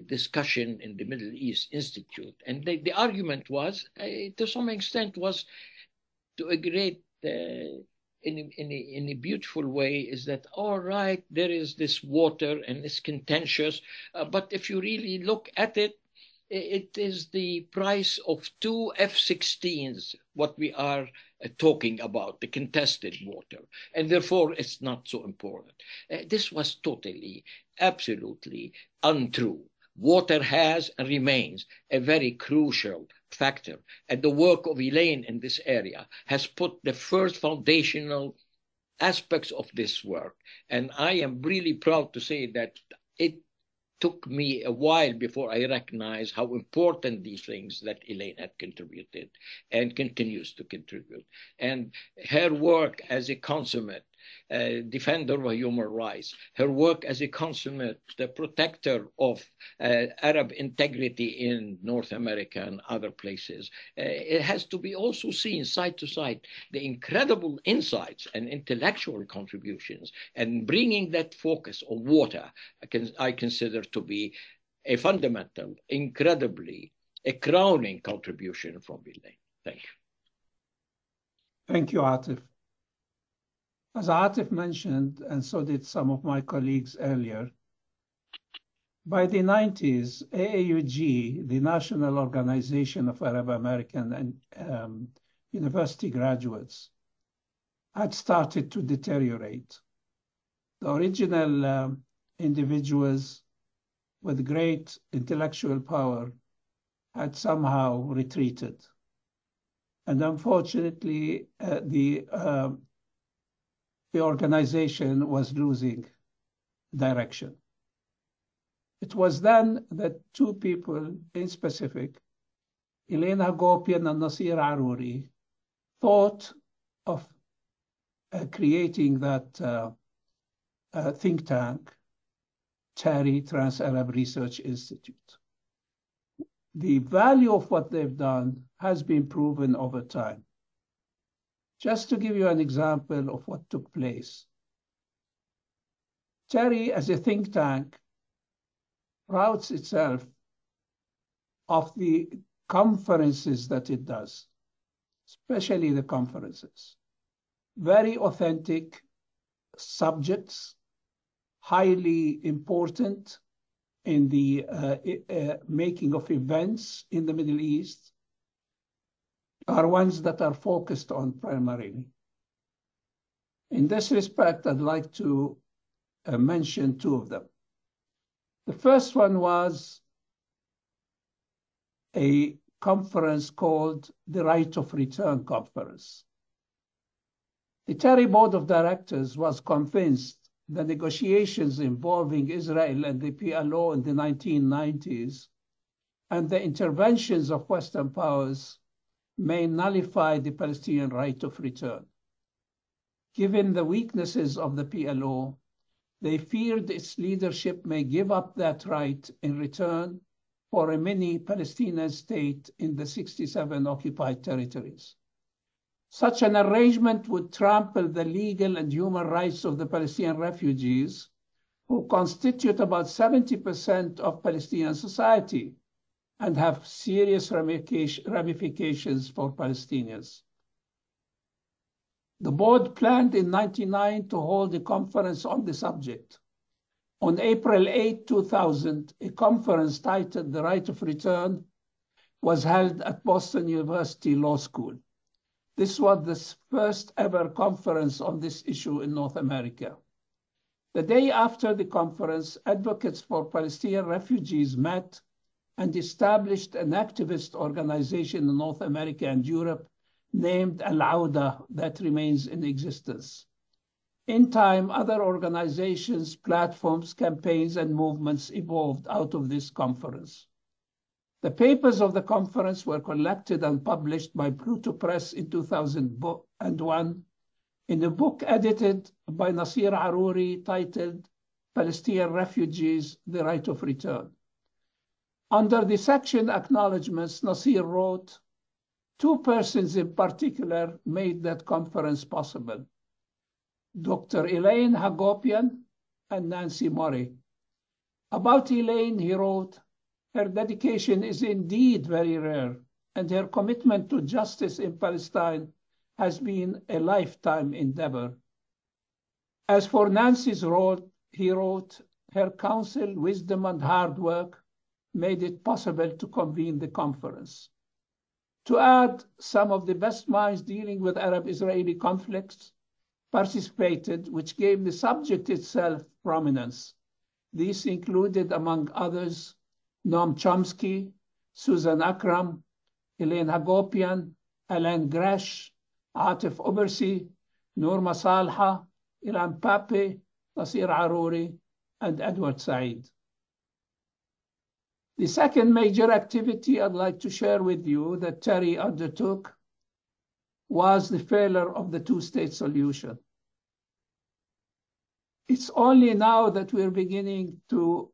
discussion in the Middle East Institute. And the argument was, to some extent, was to a great, in a beautiful way, is that, all right, there is this water and it's contentious, but if you really look at it, it is the price of 2 F-16s, what we are talking about, the contested water, and therefore it's not so important. This was totally, absolutely untrue. Water has and remains a very crucial factor, and the work of Elaine in this area has put the first foundational aspects of this work, and I am really proud to say that it took me a while before I recognized how important these things that Elaine had contributed and continues to contribute. And her work as a consummate defender of human rights, her work as a consummate protector of Arab integrity in North America and other places, it has to be also seen side to side, the incredible insights and intellectual contributions, and bringing that focus on water, I consider to be a fundamental, incredibly, a crowning contribution from Elaine. Thank you. Thank you, Atif. As Atif mentioned, and so did some of my colleagues earlier, by the 90s, AAUG, the National Organization of Arab American and University Graduates, had started to deteriorate. The original individuals with great intellectual power had somehow retreated. And unfortunately, the organization was losing direction. It was then that two people in specific, Elaine Hagopian and Nasir Aruri, thought of creating that think tank, TARI, Trans-Arab Research Institute. The value of what they've done has been proven over time. Just to give you an example of what took place, TARI as a think tank routs itself of the conferences that it does, especially the conferences. Very authentic subjects, highly important in the making of events in the Middle East, are ones that are focused on primarily. In this respect, I'd like to mention two of them. The first one was a conference called the Right of Return Conference. The TARI Board of Directors was convinced the negotiations involving Israel and the PLO in the 1990s and the interventions of Western powers may nullify the Palestinian right of return. Given the weaknesses of the PLO, they feared its leadership may give up that right in return for a mini Palestinian state in the 67 occupied territories. Such an arrangement would trample the legal and human rights of the Palestinian refugees, who constitute about 70% of Palestinian society and have serious ramifications for Palestinians. The board planned in 1999 to hold a conference on the subject. On April 8, 2000, a conference titled The Right of Return was held at Boston University Law School. This was the first ever conference on this issue in North America. The day after the conference, advocates for Palestinian refugees met and established an activist organization in North America and Europe named Al-Auda that remains in existence. In time, other organizations, platforms, campaigns, and movements evolved out of this conference. The papers of the conference were collected and published by Pluto Press in 2001 in a book edited by Nasir Aruri titled Palestinian Refugees, The Right of Return. Under the section Acknowledgements, Nasir wrote, two persons in particular made that conference possible: Dr. Elaine Hagopian and Nancy Murray. About Elaine, he wrote, her dedication is indeed very rare, and her commitment to justice in Palestine has been a lifetime endeavor. As for Nancy's role, he wrote, her counsel, wisdom, and hard work made it possible to convene the conference. To add, some of the best minds dealing with Arab-Israeli conflicts participated, which gave the subject itself prominence. These included, among others, Noam Chomsky, Susan Akram, Elaine Hagopian, Alain Gresh, Atif Kubursi, Noor Masalha, Ilan Pape, Nasir Aruri, and Edward Said. The second major activity I'd like to share with you that TARI undertook was the failure of the two-state solution. It's only now that we're beginning to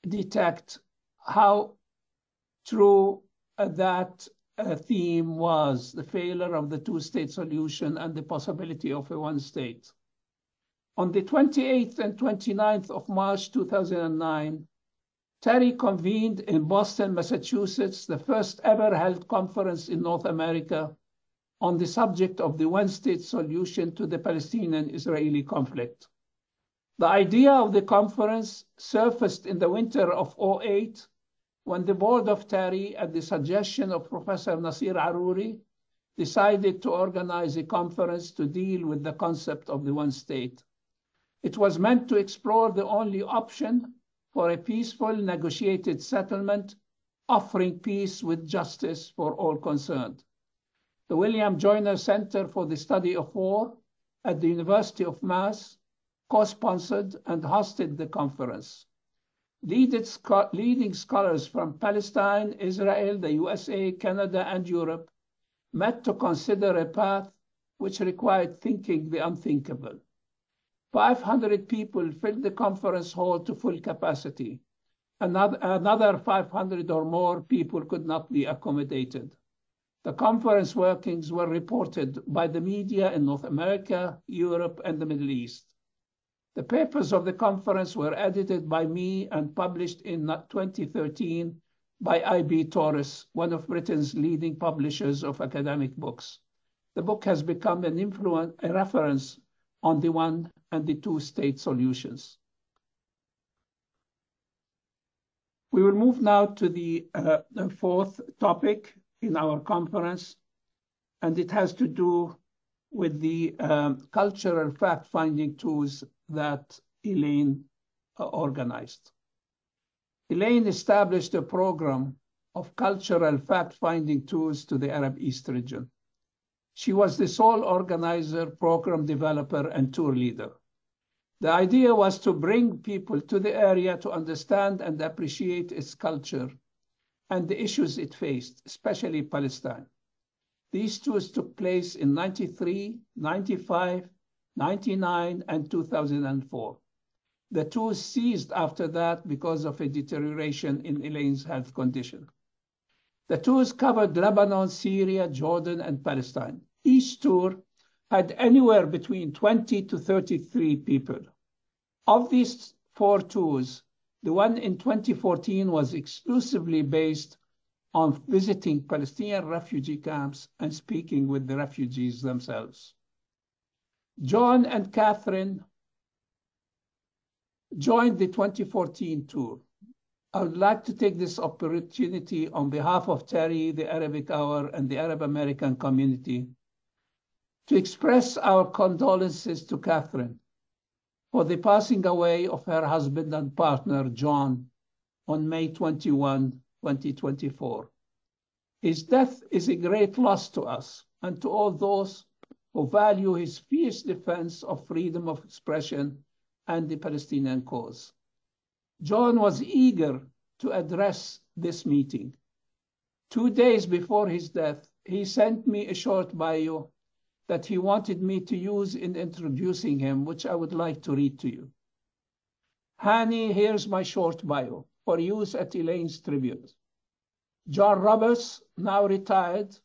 detect how true that theme was, the failure of the two-state solution and the possibility of a one state. On the 28th and 29th of March 2009, TARI convened in Boston, Massachusetts, the first ever held conference in North America on the subject of the one-state solution to the Palestinian-Israeli conflict. The idea of the conference surfaced in the winter of 2008 when the board of TARI, at the suggestion of Professor Nasir Aruri, decided to organize a conference to deal with the concept of the one state. It was meant to explore the only option for a peaceful negotiated settlement, offering peace with justice for all concerned. The William Joyner Center for the Study of War at the University of Mass co-sponsored and hosted the conference. Leading scholars from Palestine, Israel, the USA, Canada, and Europe met to consider a path which required thinking the unthinkable. 500 people filled the conference hall to full capacity. Another 500 or more people could not be accommodated. The conference workings were reported by the media in North America, Europe, and the Middle East. The papers of the conference were edited by me and published in 2013 by I.B. Tauris, one of Britain's leading publishers of academic books. The book has become a reference on the one and the two-state solutions. We will move now to the fourth topic in our conference, and it has to do with the cultural fact-finding tours that Elaine organized. Elaine established a program of cultural fact-finding tours to the Arab East region. She was the sole organizer, program developer, and tour leader. The idea was to bring people to the area to understand and appreciate its culture and the issues it faced, especially Palestine. These tours took place in 93, 95, 99, and 2004. The tours ceased after that because of a deterioration in Elaine's health condition. The tours covered Lebanon, Syria, Jordan, and Palestine. Each tour had anywhere between 20 to 33 people. Of these 4 tours, the one in 2014 was exclusively based on visiting Palestinian refugee camps and speaking with the refugees themselves. John and Catherine joined the 2014 tour. I would like to take this opportunity on behalf of TARI, the Arabic Hour, and the Arab American community to express our condolences to Catherine for the passing away of her husband and partner, John, on May 21, 2024. His death is a great loss to us and to all those who value his fierce defense of freedom of expression and the Palestinian cause. John was eager to address this meeting. 2 days before his death, he sent me a short bio that he wanted me to use in introducing him, which I would like to read to you. Hani, here's my short bio for use at Elaine's tribute. John Roberts, now retired,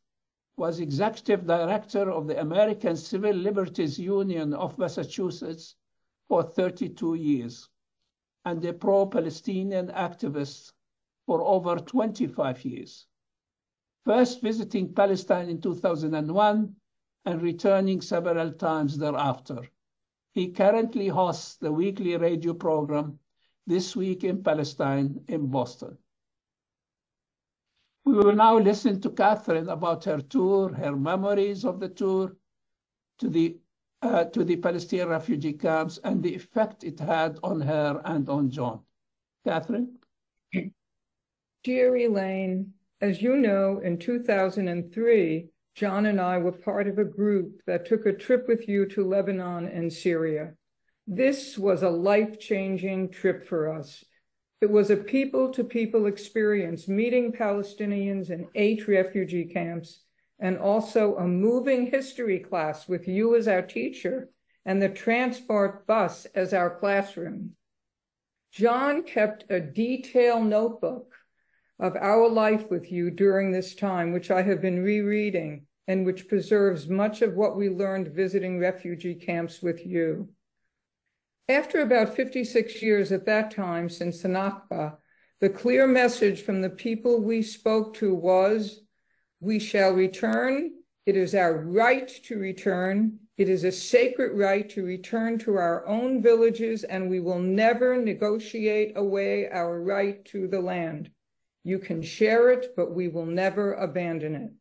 was executive director of the American Civil Liberties Union of Massachusetts for 32 years and a pro-Palestinian activist for over 25 years, first visiting Palestine in 2001 and returning several times thereafter. He currently hosts the weekly radio program This Week in Palestine in Boston. We will now listen to Catherine about her tour, her memories of the tour to the Palestinian refugee camps and the effect it had on her and on John. Catherine? Dear Elaine, as you know, in 2003, John and I were part of a group that took a trip with you to Lebanon and Syria. This was a life-changing trip for us. It was a people-to-people experience, meeting Palestinians in 8 refugee camps, and also a moving history class with you as our teacher and the transport bus as our classroom. John kept a detailed notebook of our life with you during this time, which I have been rereading and which preserves much of what we learned visiting refugee camps with you. After about 56 years at that time since the Nakba, the clear message from the people we spoke to was, we shall return. It is our right to return. It is a sacred right to return to our own villages, and we will never negotiate away our right to the land. You can share it, but we will never abandon it.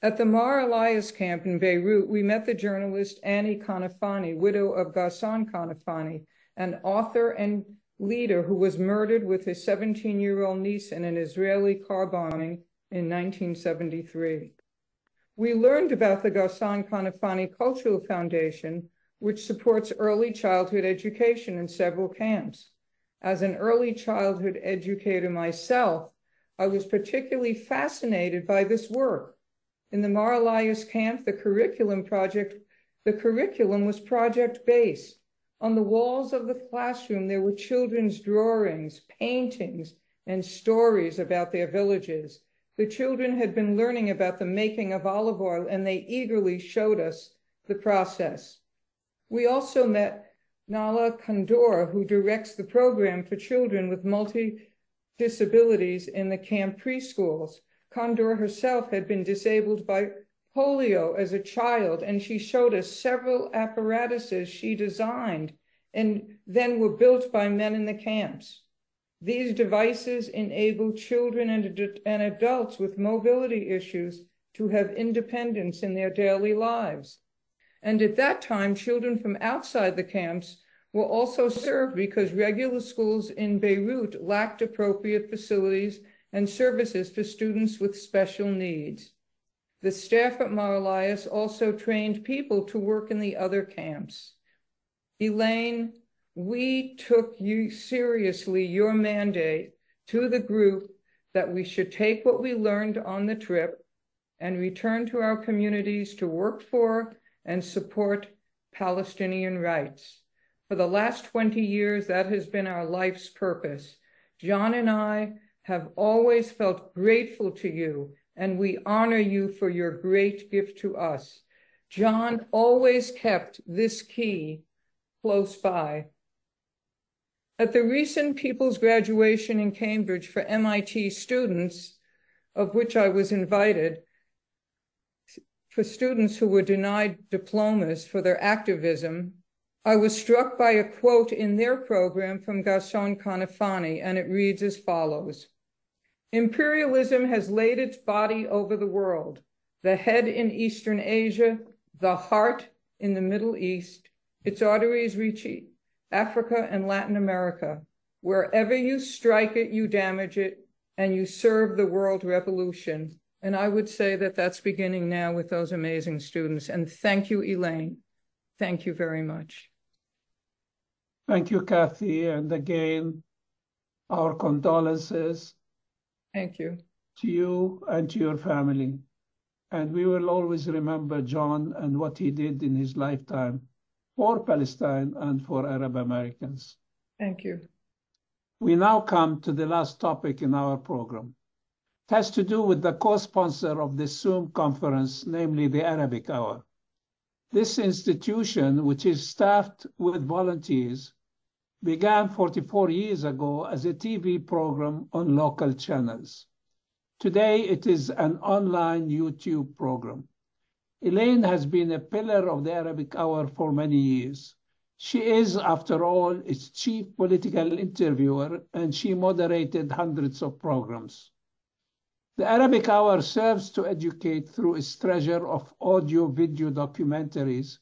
At the Mar Elias camp in Beirut, we met the journalist Annie Kanafani, widow of Ghassan Kanafani, an author and leader who was murdered with his 17-year-old niece in an Israeli car bombing in 1973. We learned about the Ghassan Kanafani Cultural Foundation, which supports early childhood education in several camps. As an early childhood educator myself, I was particularly fascinated by this work. In the Mar Elias camp, the curriculum was project-based. On the walls of the classroom, there were children's drawings, paintings, and stories about their villages. The children had been learning about the making of olive oil, and they eagerly showed us the process. We also met Nala Kandor, who directs the program for children with multi-disabilities in the camp preschools. Kandor herself had been disabled by polio as a child, and she showed us several apparatuses she designed and then were built by men in the camps. These devices enable children and adults with mobility issues to have independence in their daily lives. And at that time, children from outside the camps were also served because regular schools in Beirut lacked appropriate facilities and services for students with special needs. The staff at Mar Elias also trained people to work in the other camps. Elaine, we took you seriously, your mandate to the group that we should take what we learned on the trip and return to our communities to work for and support Palestinian rights. For the last 20 years, that has been our life's purpose. John and I have always felt grateful to you, and we honor you for your great gift to us. John always kept this key close by. At the recent People's Graduation in Cambridge for MIT students, of which I was invited, for students who were denied diplomas for their activism, I was struck by a quote in their program from Ghassan Kanafani, and it reads as follows: "Imperialism has laid its body over the world, the head in Eastern Asia, the heart in the Middle East. Its arteries reach Africa and Latin America. Wherever you strike it, you damage it, and you serve the world revolution." And I would say that that's beginning now with those amazing students. And thank you, Elaine. Thank you very much. Thank you, Kathy. And again, our condolences. Thank you. To you and to your family. And we will always remember John and what he did in his lifetime for Palestine and for Arab Americans. Thank you. We now come to the last topic in our program. It has to do with the co-sponsor of this Zoom conference, namely the Arabic Hour. This institution, which is staffed with volunteers, began 44 years ago as a TV program on local channels. Today, it is an online YouTube program. Elaine has been a pillar of the Arabic Hour for many years. She is, after all, its chief political interviewer, and she moderated hundreds of programs. The Arabic Hour serves to educate through its treasure of audio-video documentaries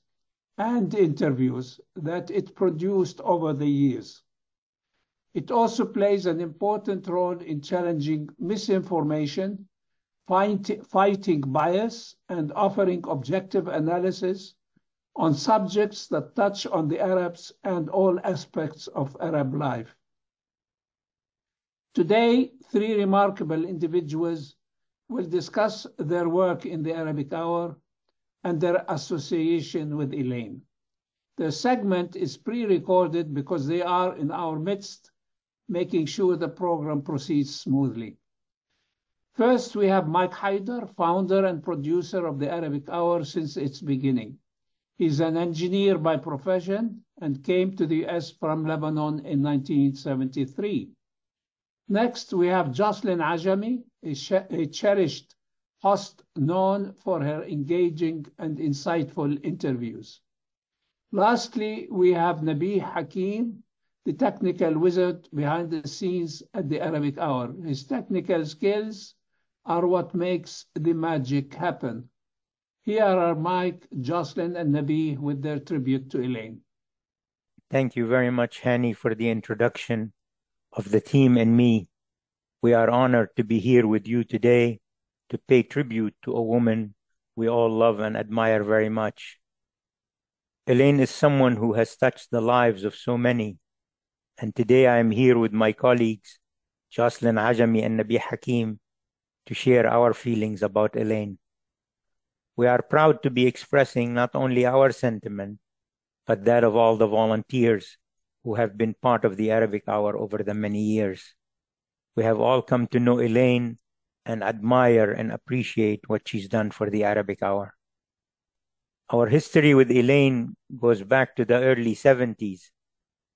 and interviews that it produced over the years. It also plays an important role in challenging misinformation, fighting bias, and offering objective analysis on subjects that touch on the Arabs and all aspects of Arab life. Today, three remarkable individuals will discuss their work in the Arabic Hour and their association with Elaine. The segment is pre-recorded because they are in our midst, making sure the program proceeds smoothly. First, we have Mike Haider, founder and producer of the Arabic Hour since its beginning. He's an engineer by profession and came to the US from Lebanon in 1973. Next, we have Jocelyn Ajami, a cherished host known for her engaging and insightful interviews. Lastly, we have Nabih Hakim, the technical wizard behind the scenes at the Arabic Hour. His technical skills are what makes the magic happen. Here are Mike, Jocelyn, and Nabih with their tribute to Elaine. Thank you very much, Hani, for the introduction of the team and me. We are honored to be here with you today to pay tribute to a woman we all love and admire very much. Elaine is someone who has touched the lives of so many, and today I am here with my colleagues, Jocelyn Ajami and Nabih Hakim, to share our feelings about Elaine. We are proud to be expressing not only our sentiment, but that of all the volunteers who have been part of the Arabic Hour over the many years. We have all come to know Elaine and admire and appreciate what she's done for the Arabic Hour. Our history with Elaine goes back to the early 70s.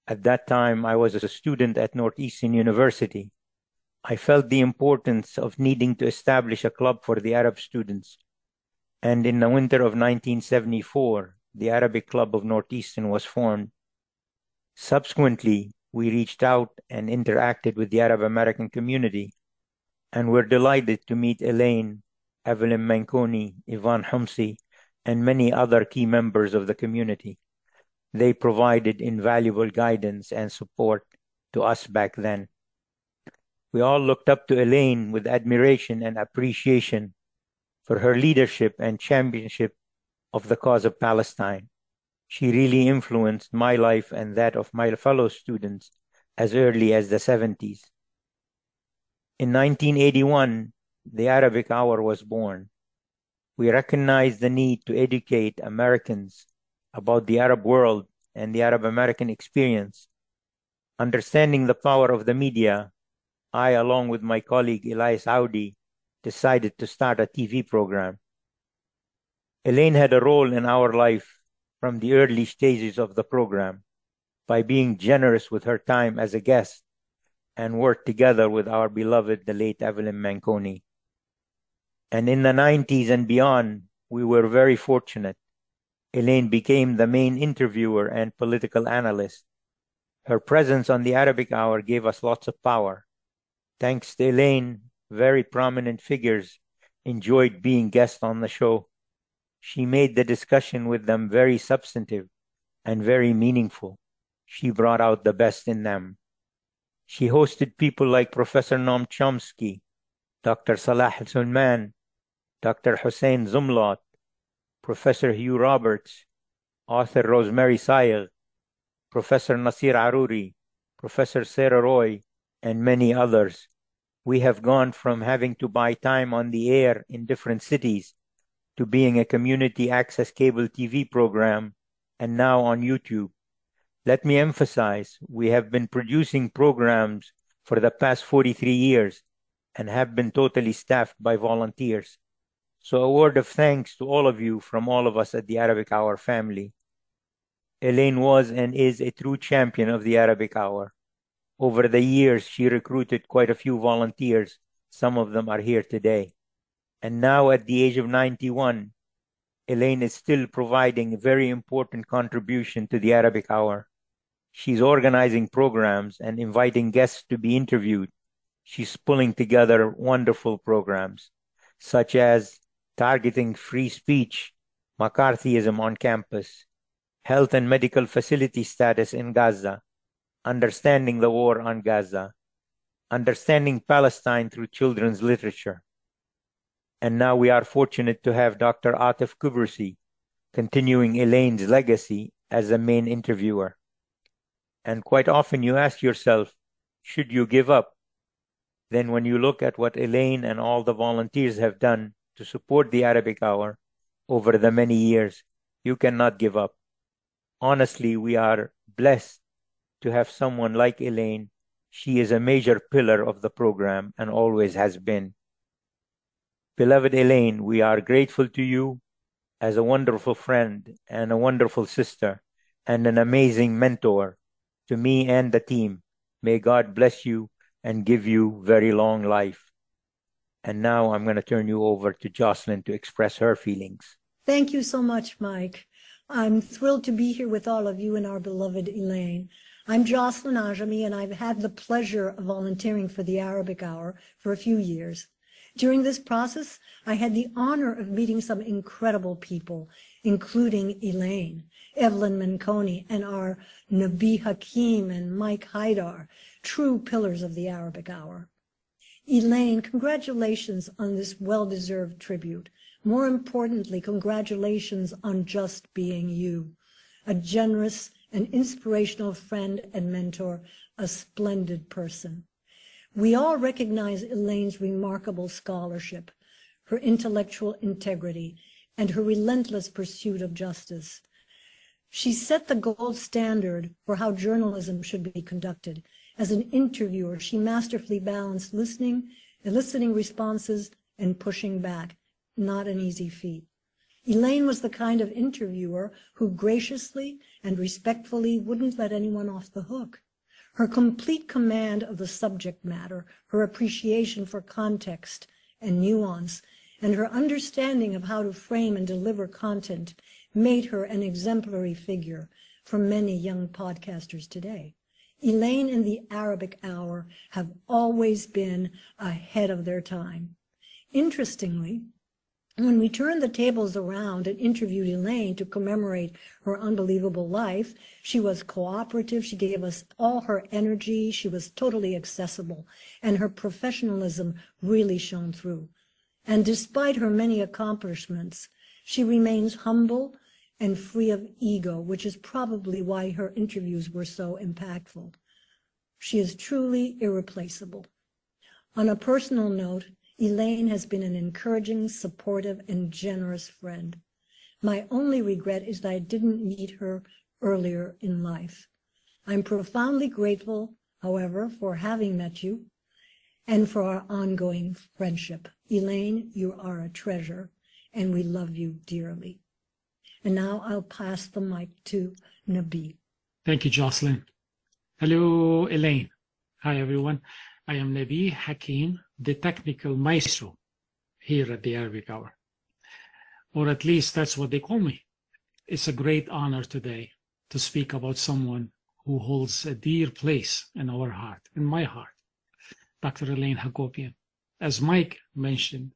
At that time, I was a student at Northeastern University. I felt the importance of needing to establish a club for the Arab students. And in the winter of 1974, the Arabic Club of Northeastern was formed. Subsequently, we reached out and interacted with the Arab American community, and we're delighted to meet Elaine, Evelyn Manconi, Yvonne Humsi, and many other key members of the community. They provided invaluable guidance and support to us back then. We all looked up to Elaine with admiration and appreciation for her leadership and championship of the cause of Palestine. She really influenced my life and that of my fellow students as early as the 70s. In 1981, the Arabic Hour was born. We recognized the need to educate Americans about the Arab world and the Arab American experience. Understanding the power of the media, I, along with my colleague Elias Audi, decided to start a TV program. Elaine had a role in our life from the early stages of the program by being generous with her time as a guest and worked together with our beloved, the late Evelyn Manconi. And in the 90s and beyond, we were very fortunate. Elaine became the main interviewer and political analyst. Her presence on the Arabic Hour gave us lots of power. Thanks to Elaine, very prominent figures enjoyed being guests on the show. She made the discussion with them very substantive and very meaningful. She brought out the best in them. She hosted people like Professor Noam Chomsky, Dr. Salah Al-Sulman, Dr. Hussein Zumlot, Professor Hugh Roberts, author Rosemary Sayegh, Professor Nasir Aruri, Professor Sarah Roy, and many others. We have gone from having to buy time on the air in different cities to being a community access cable TV program and now on YouTube. Let me emphasize, we have been producing programs for the past 43 years and have been totally staffed by volunteers. So a word of thanks to all of you from all of us at the Arabic Hour family. Elaine was and is a true champion of the Arabic Hour. Over the years, she recruited quite a few volunteers. Some of them are here today. And now at the age of 91, Elaine is still providing a very important contribution to the Arabic Hour. She's organizing programs and inviting guests to be interviewed. She's pulling together wonderful programs, such as targeting free speech, McCarthyism on campus, health and medical facility status in Gaza, understanding the war on Gaza, understanding Palestine through children's literature. And now we are fortunate to have Dr. Atif Kubursi continuing Elaine's legacy as the main interviewer. And quite often you ask yourself, should you give up? Then when you look at what Elaine and all the volunteers have done to support the Arabic Hour over the many years, you cannot give up. Honestly, we are blessed to have someone like Elaine. She is a major pillar of the program and always has been. Beloved Elaine, we are grateful to you as a wonderful friend and a wonderful sister and an amazing mentor to me and the team. May God bless you and give you very long life. And now I'm going to turn you over to Jocelyn to express her feelings. Thank you so much, Mike. I'm thrilled to be here with all of you and our beloved Elaine. I'm Jocelyn Ajami, and I've had the pleasure of volunteering for the Arabic Hour for a few years. During this process, I had the honor of meeting some incredible people, including Elaine, Evelyn Manconi, and our Nabi Hakim and Mike Haidar, true pillars of the Arabic Hour. Elaine, congratulations on this well-deserved tribute. More importantly, congratulations on just being you, a generous and inspirational friend and mentor, a splendid person. We all recognize Elaine's remarkable scholarship, her intellectual integrity, and her relentless pursuit of justice. She set the gold standard for how journalism should be conducted. As an interviewer, she masterfully balanced listening, eliciting responses, and pushing back. Not an easy feat. Elaine was the kind of interviewer who graciously and respectfully wouldn't let anyone off the hook. Her complete command of the subject matter, her appreciation for context and nuance, and her understanding of how to frame and deliver content made her an exemplary figure for many young podcasters today. Elaine and the Arabic Hour have always been ahead of their time. Interestingly, When we turned the tables around and interviewed Elaine to commemorate her unbelievable life, she was cooperative. She gave us all her energy. She was totally accessible, and her professionalism really shone through. And despite her many accomplishments, she remains humble and free of ego, which is probably why her interviews were so impactful. She is truly irreplaceable. On a personal note, Elaine has been an encouraging, supportive, and generous friend. My only regret is that I didn't meet her earlier in life. I'm profoundly grateful, however, for having met you and for our ongoing friendship. Elaine, you are a treasure, and we love you dearly. And now I'll pass the mic to Nabi. Thank you, Jocelyn. Hello, Elaine. Hi, everyone. I am Nabi Hakim, the technical maestro here at the Arabic Hour. Or at least that's what they call me. It's a great honor today to speak about someone who holds a dear place in our heart, in my heart, Dr. Elaine Hagopian. As Mike mentioned,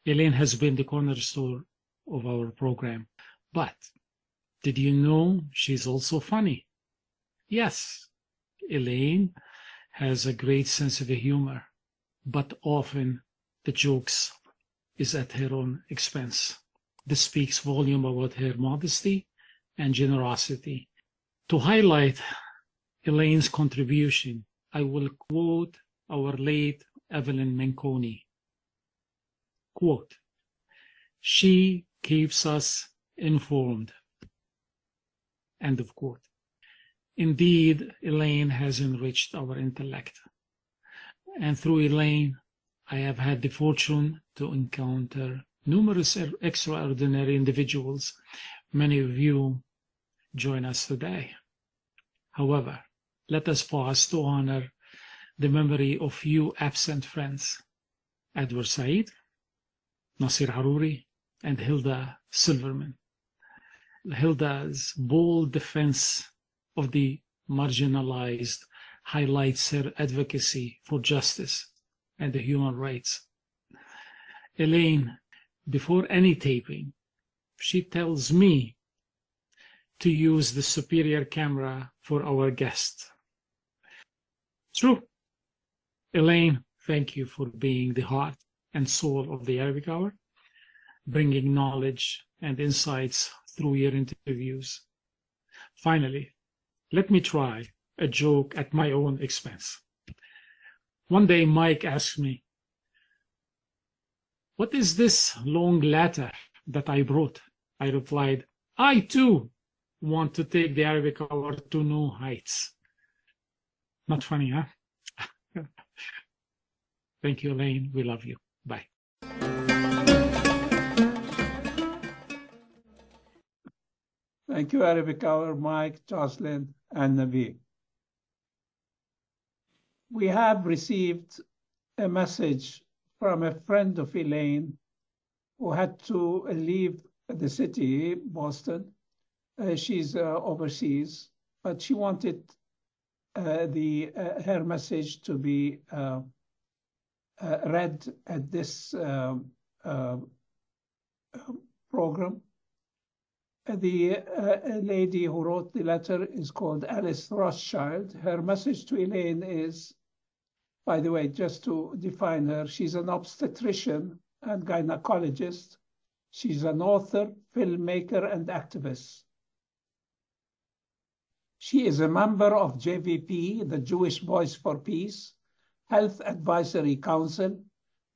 Elaine has been the cornerstone of our program. But did you know she's also funny? Yes, Elaine has a great sense of humor, but often the jokes is at her own expense. This speaks volume about her modesty and generosity. To highlight Elaine's contribution, I will quote our late Evelyn Menconi. Quote, "She keeps us informed." End of quote. Indeed, Elaine has enriched our intellect. And through Elaine, I have had the fortune to encounter numerous extraordinary individuals. Many of you join us today. However, let us pause to honor the memory of few absent friends, Edward Said, Nasir Haruri, and Hilda Silverman. Hilda's bold defense of the marginalized highlights her advocacy for justice and the human rights. Elaine, before any taping, she tells me to use the superior camera for our guest. True. Elaine, thank you for being the heart and soul of the Arabic Hour, bringing knowledge and insights through your interviews. Finally, let me try a joke at my own expense. One day, Mike asked me, "What is this long letter that I brought?" I replied, "I too want to take the Arabic Hour to new heights." Not funny, huh? Thank you, Elaine. We love you. Bye. Thank you, Arabic Hour, Mike, Jocelyn, and Nabi. We have received a message from a friend of Elaine who had to leave the city, Boston. She's overseas, but she wanted her message to be read at this program. The lady who wrote the letter is called Alice Rothschild. Her message to Elaine is, by the way, just to define her, she's an obstetrician and gynecologist. She's an author, filmmaker, and activist. She is a member of JVP, the Jewish Voice for Peace, Health Advisory Council,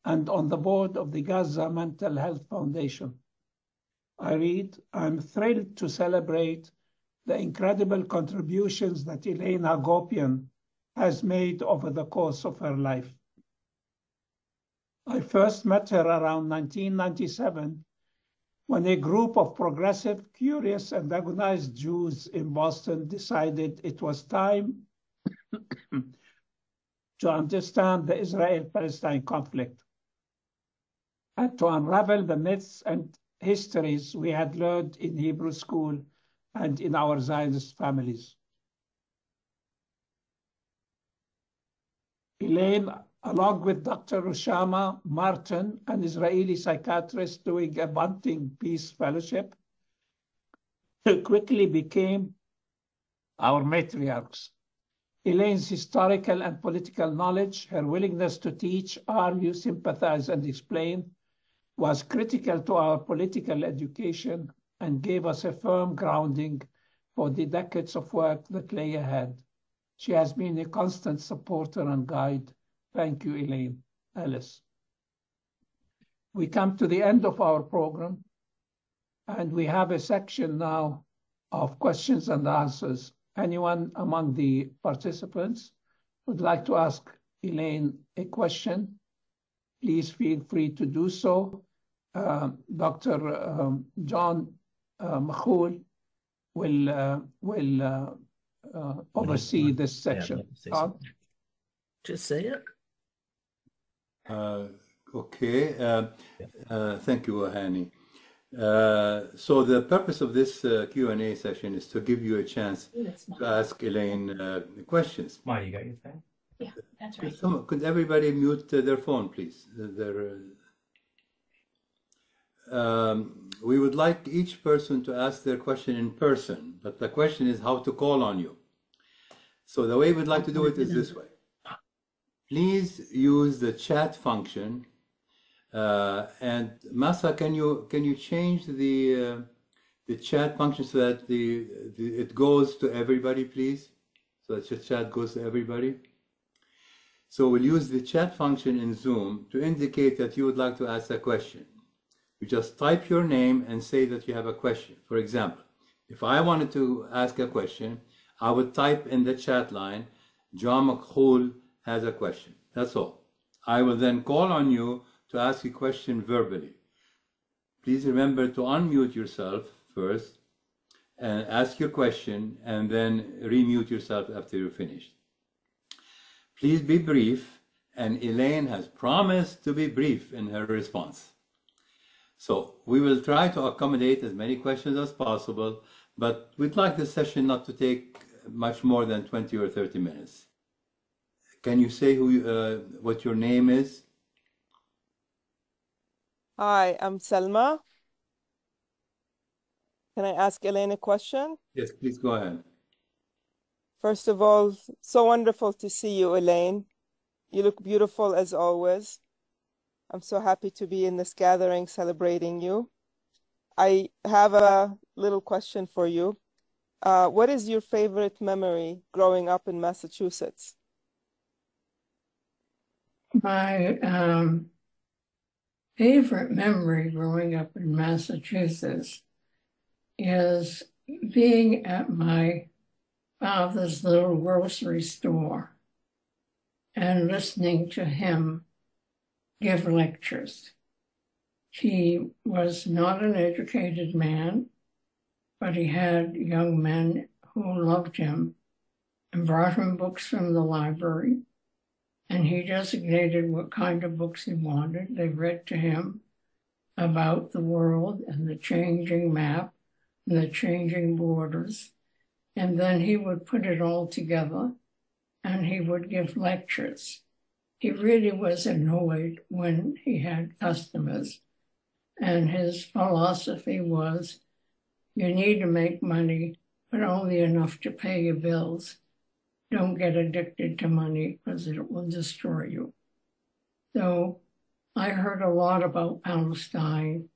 and on the board of the Gaza Mental Health Foundation. I read, "I'm thrilled to celebrate the incredible contributions that Elaine Hagopian has made over the course of her life. I first met her around 1997 when a group of progressive, curious, and agonized Jews in Boston decided it was time to understand the Israel-Palestine conflict and to unravel the myths and histories we had learned in Hebrew school and in our Zionist families. Elaine, along with Dr. Rushama Martin, an Israeli psychiatrist doing a Bunting Peace Fellowship, quickly became our matriarchs. Elaine's historical and political knowledge, her willingness to teach, argue, sympathize, and explain was critical to our political education and gave us a firm grounding for the decades of work that lay ahead. She has been a constant supporter and guide. Thank you, Elaine. Alice. We come to the end of our program, and we have a section now of questions and answers. Anyone among the participants would like to ask Elaine a question, please feel free to do so. Dr. John Makhoul will oversee this section. Just say it. Okay. Thank you, Hani. So the purpose of this Q&A session is to give you a chance to ask Elaine questions. Why, you got your thing? Yeah, that's right. Could everybody mute their phone, please? We would like each person to ask their question in person, but the question is how to call on you. So the way we'd like to do it is this way. Please use the chat function. And Masa, can you change the chat function so that it goes to everybody, please? So that the chat goes to everybody. So we'll use the chat function in Zoom to indicate that you would like to ask a question. You just type your name and say that you have a question. For example, if I wanted to ask a question, I would type in the chat line, John Makhoul has a question. That's all. I will then call on you to ask a question verbally. Please remember to unmute yourself first and ask your question, and then remute yourself after you're finished. Please be brief, and Elaine has promised to be brief in her response. So we will try to accommodate as many questions as possible, but we'd like the session not to take much more than 20 or 30 minutes. Can you say what your name is? Hi, I'm Selma. Can I ask Elaine a question? Yes, please go ahead. First of all, so wonderful to see you, Elaine. You look beautiful as always. I'm so happy to be in this gathering celebrating you. I have a little question for you. What is your favorite memory growing up in Massachusetts? My favorite memory growing up in Massachusetts is being at my father's little grocery store and listening to him give lectures. He was not an educated man, but he had young men who loved him and brought him books from the library. And he designated what kind of books he wanted. They read to him about the world and the changing map and the changing borders. And then he would put it all together and he would give lectures. He really was annoyed when he had customers. And his philosophy was, you need to make money, but only enough to pay your bills. Don't get addicted to money because it will destroy you. So I heard a lot about Palestine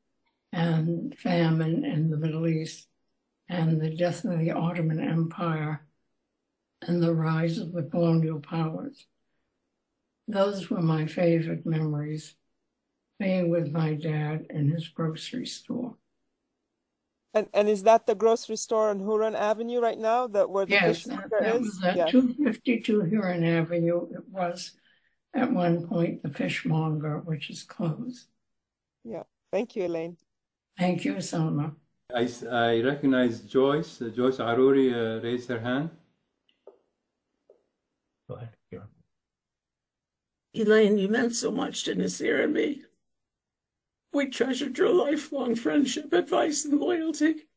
and famine in the Middle East and the death of the Ottoman Empire and the rise of the colonial powers. Those were my favorite memories, being with my dad in his grocery store. And is that the grocery store on Huron Avenue right now, where the Yes, fishmonger that is? was at Yeah. 252 Huron Avenue. It was at one point the fishmonger, which is closed. Yeah. Thank you, Elaine. Thank you, Salma. I recognize Joyce. Joyce Aruri raised her hand. Go ahead. Here. Elaine, you meant so much to Nasir and me. We treasured your lifelong friendship, advice, and loyalty.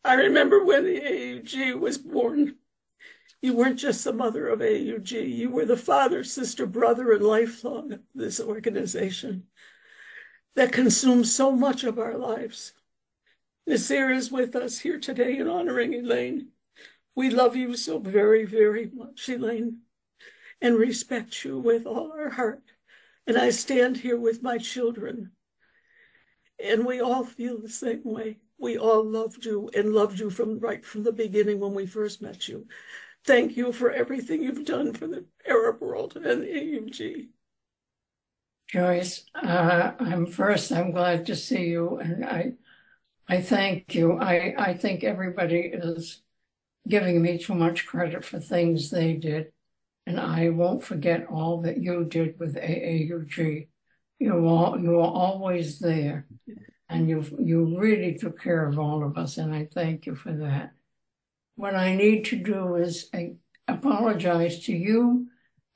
I remember when the AAUG was born, You weren't just the mother of AAUG. You were the father, sister, brother, and lifelong of this organization that consumes so much of our lives. Nasir is with us here today in honoring Elaine. We love you so very, very much, Elaine, and respect you with all our heart. And I stand here with my children, and we all feel the same way. We all loved you and loved you right from the beginning when we first met you. Thank you for everything you've done for the Arab world and AAUG. Joyce, I'm glad to see you, and I thank you. I think everybody is giving me too much credit for things they did, and I won't forget all that you did with AAUG. You were always there, and you really took care of all of us, and I thank you for that. What I need to do is apologize to you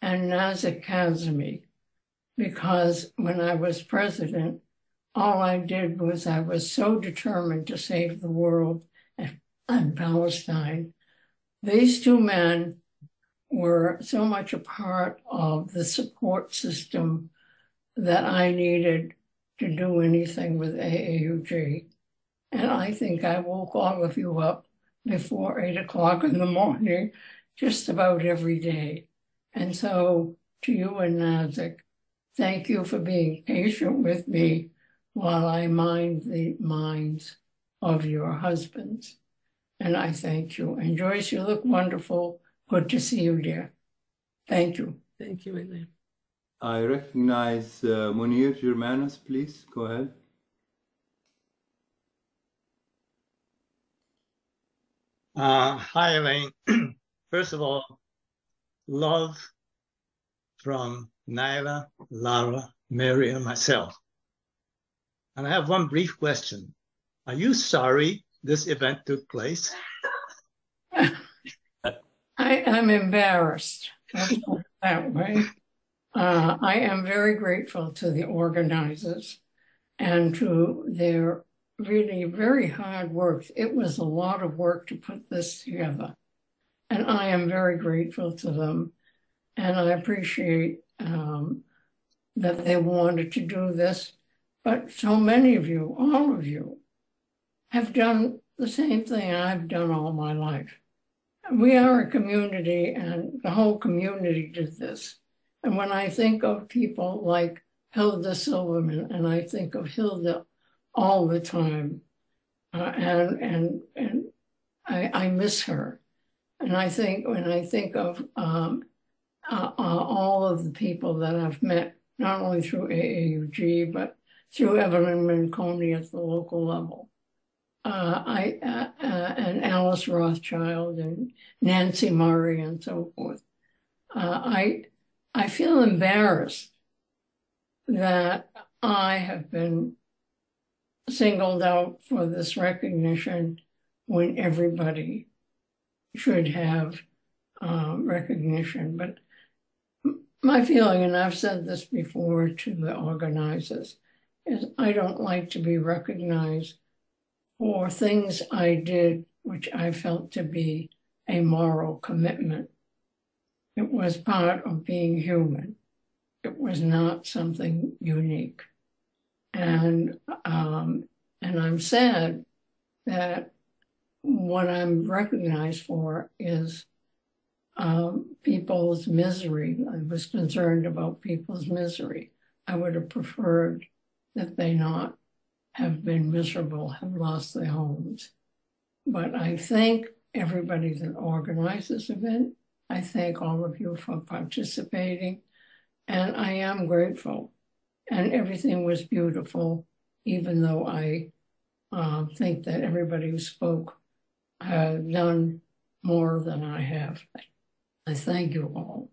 and Nazir Kazemi, because when I was president, all I did was I was so determined to save the world and Palestine. These two men were so much a part of the support system that I needed to do anything with AAUG. And I think I woke all of you up before 8 o'clock in the morning, just about every day. And so to you and Nazir, thank you for being patient with me while I mind the minds of your husbands. And I thank you. And Joyce, you look wonderful. Good to see you, dear. Thank you. Thank you, Elaine. I recognize Munir Germanos, please. Go ahead. Hi, Elaine. First of all, love from Naila, Lara, Mary, and myself. And I have one brief question. Are you sorry this event took place? I'm embarrassed. Let's put it that way. I am very grateful to the organizers and to their really very hard work. It was a lot of work to put this together. And I am very grateful to them. And I appreciate that they wanted to do this. But so many of you, all of you, have done the same thing I've done all my life. We are a community, and the whole community did this. And when I think of people like Hilda Silverman, and I think of Hilda all the time, and I miss her. And when I think of all of the people that I've met, not only through AAUG, but through Evelyn Manconi at the local level, and Alice Rothschild and Nancy Murray and so forth, I feel embarrassed that I have been singled out for this recognition when everybody should have recognition. But my feeling, and I've said this before to the organizers, is I don't like to be recognized for things I did which I felt to be a moral commitment. It was part of being human. It was not something unique. And I'm sad that what I'm recognized for is people's misery. I was concerned about people's misery. I would have preferred that they not have been miserable, have lost their homes. But I thank everybody that organized this event. I thank all of you for participating. And I am grateful. And everything was beautiful, even though I think that everybody who spoke have done more than I have. I thank you all.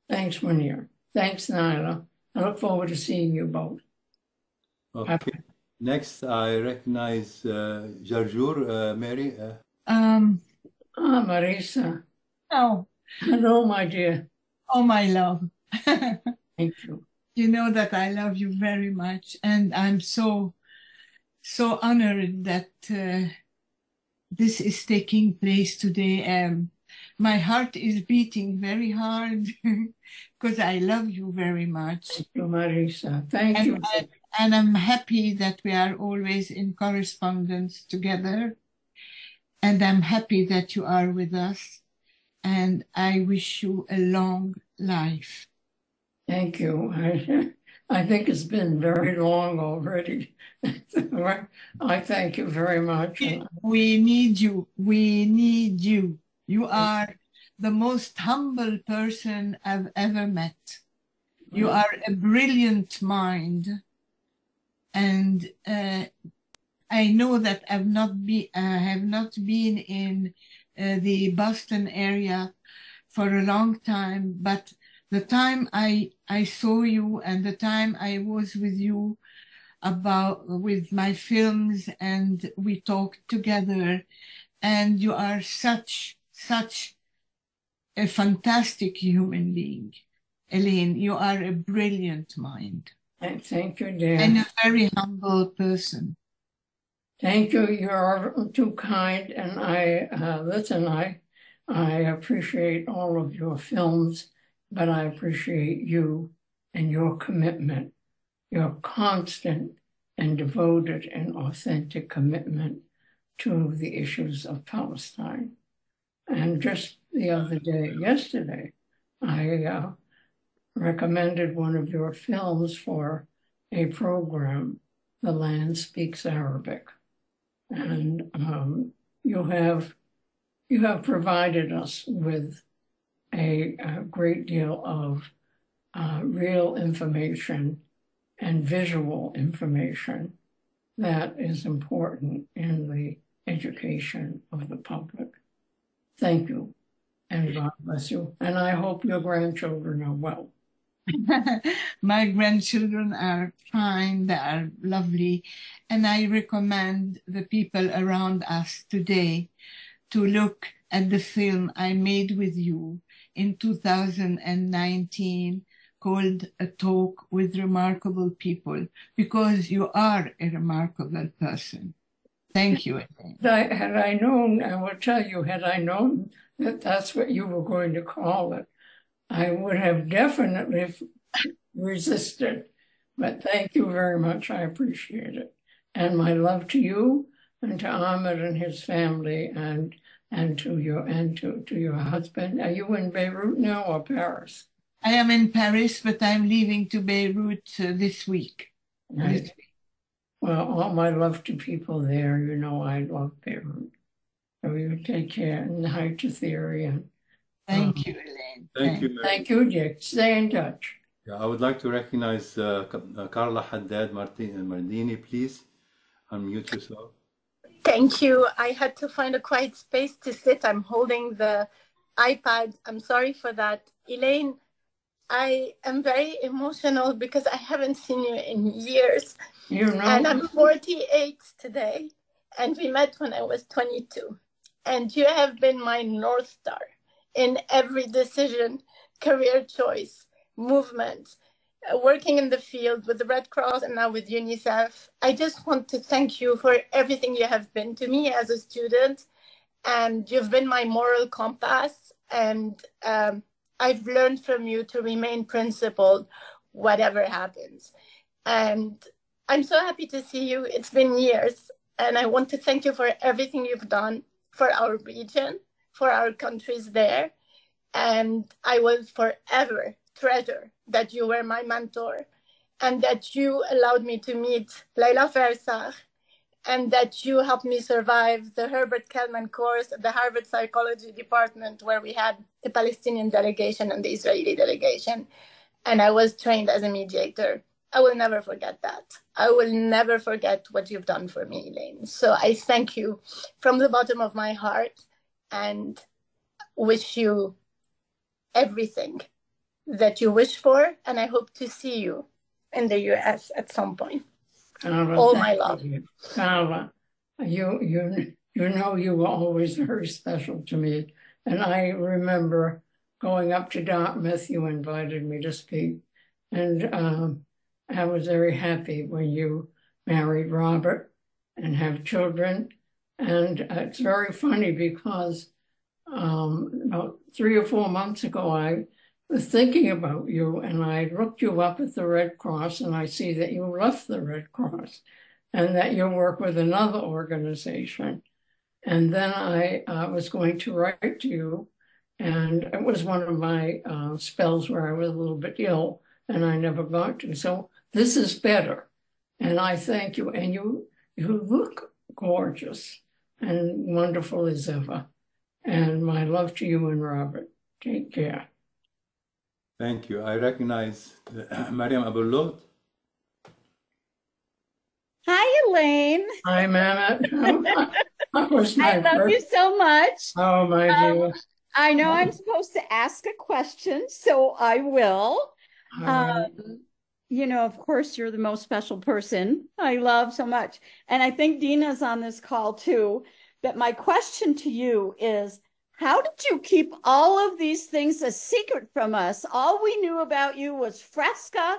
Thanks, Munir. Thanks, Naila. I look forward to seeing you both. Okay. Next, I recognize Jarjur, Mary. Marisa. Oh. Hello, my dear. Oh, my love. Thank you. You know that I love you very much, and I'm so honored that this is taking place today. my heart is beating very hard because I love you very much. Thank you, Marisa. Thank you. And I'm happy that we are always in correspondence together. And I'm happy that you are with us. And I wish you a long life. Thank you. I think it's been very long already. I thank you very much. We need you. We need you. You are the most humble person I've ever met. You are a brilliant mind. And I know that I have not been in the Boston area for a long time, but the time I saw you and the time I was with you with my films and we talked together, and you are such a fantastic human being. Elaine, you are a brilliant mind. Thank you, dear. And a very humble person. Thank you. You're too kind. And I appreciate all of your films, but I appreciate you and your commitment, your constant and devoted and authentic commitment to the issues of Palestine. And just the other day, yesterday, I recommended one of your films for a program, The Land Speaks Arabic. And you have provided us with a great deal of real information and visual information that is important in the education of the public. Thank you, and God bless you. And I hope your grandchildren are well. My grandchildren are fine, they are lovely, and I recommend the people around us today to look at the film I made with you in 2019 called A Talk with Remarkable People, because you are a remarkable person. Thank you. Had I known, I will tell you, had I known that that's what you were going to call it, I would have definitely resisted. But thank you very much. I appreciate it. And my love to you and to Ahmed and his family and to your husband. Are you in Beirut now or Paris? I am in Paris, but I'm leaving to Beirut this week. Right. Well, all my love to people there. You know I love Beirut. So you take care, and hi to Theory. And thank you, Elaine. Thank you, Mary. Thank you, Dick. Stay in touch. Yeah, I would like to recognize Carla Haddad Mardini, please. Unmute yourself. Thank you. I had to find a quiet space to sit. I'm holding the iPad. I'm sorry for that. Elaine, I am very emotional because I haven't seen you in years. You know. And I'm 48 today. And we met when I was 22. And you have been my North Star in every decision, career choice, movement, working in the field with the Red Cross and now with UNICEF. I just want to thank you for everything you have been to me as a student. And you've been my moral compass. And I've learned from you to remain principled, whatever happens. And I'm so happy to see you. It's been years. And I want to thank you for everything you've done for our region, for our countries there. And I will forever treasure that you were my mentor and that you allowed me to meet Layla Farsakh and that you helped me survive the Herbert Kellman course at the Harvard Psychology Department, where we had the Palestinian delegation and the Israeli delegation. And I was trained as a mediator. I will never forget that. I will never forget what you've done for me, Elaine. So I thank you from the bottom of my heart and wish you everything that you wish for. And I hope to see you in the US at some point. All my love. Carla, you know you were always very special to me. And I remember going up to Dartmouth, you invited me to speak. And I was very happy when you married Robert and have children. And it's very funny because about 3 or 4 months ago, I was thinking about you, and I looked you up at the Red Cross, and I see that you left the Red Cross and that you work with another organization. And then I was going to write to you, and it was one of my spells where I was a little bit ill, and I never got to. So this is better, and I thank you. And you look gorgeous and wonderful as ever. And my love to you and Robert. Take care. Thank you. I recognize Mariam Abulod. Hi, Elaine. Hi, Mama. I love you so much. Oh, my dear. I know I'm supposed to ask a question, so I will. You know, of course, you're the most special person I love so much. And I think Dina's on this call too. But my question to you is, how did you keep all of these things a secret from us? All we knew about you was Fresca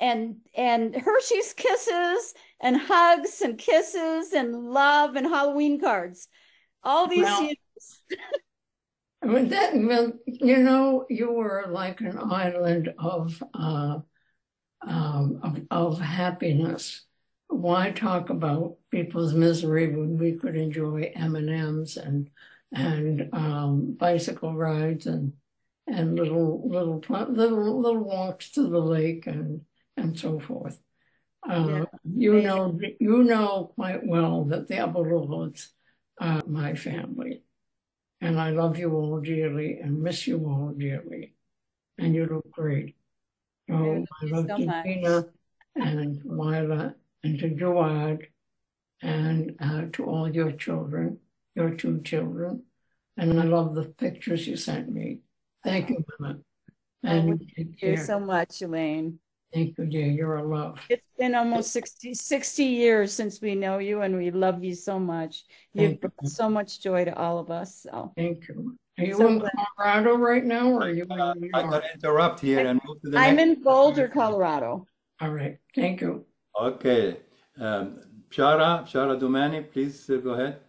and Hershey's Kisses and hugs and kisses and love and Halloween cards. All these years. Well, you know, you were like an island of happiness. Why talk about people's misery when we could enjoy M&Ms and bicycle rides and little walks to the lake and so forth. You know quite well that the Abulods are my family, and I love you all dearly and miss you all dearly, and you look great. Oh, I love to Gina and Lila and to Joad and to all your children, your 2 children. And I love the pictures you sent me. Thank you, Mama. And thank you so much, Elaine. Thank you, dear. You're a love. It's been almost 60 years since we know you, and we love you so much. You've brought so much joy to all of us. So thank you. Are you in Colorado right now, or are you in New York? I got to interrupt here and move to the I'm next. in Boulder, Colorado. All right. Thank you. Okay. Shara Dumani, please go ahead.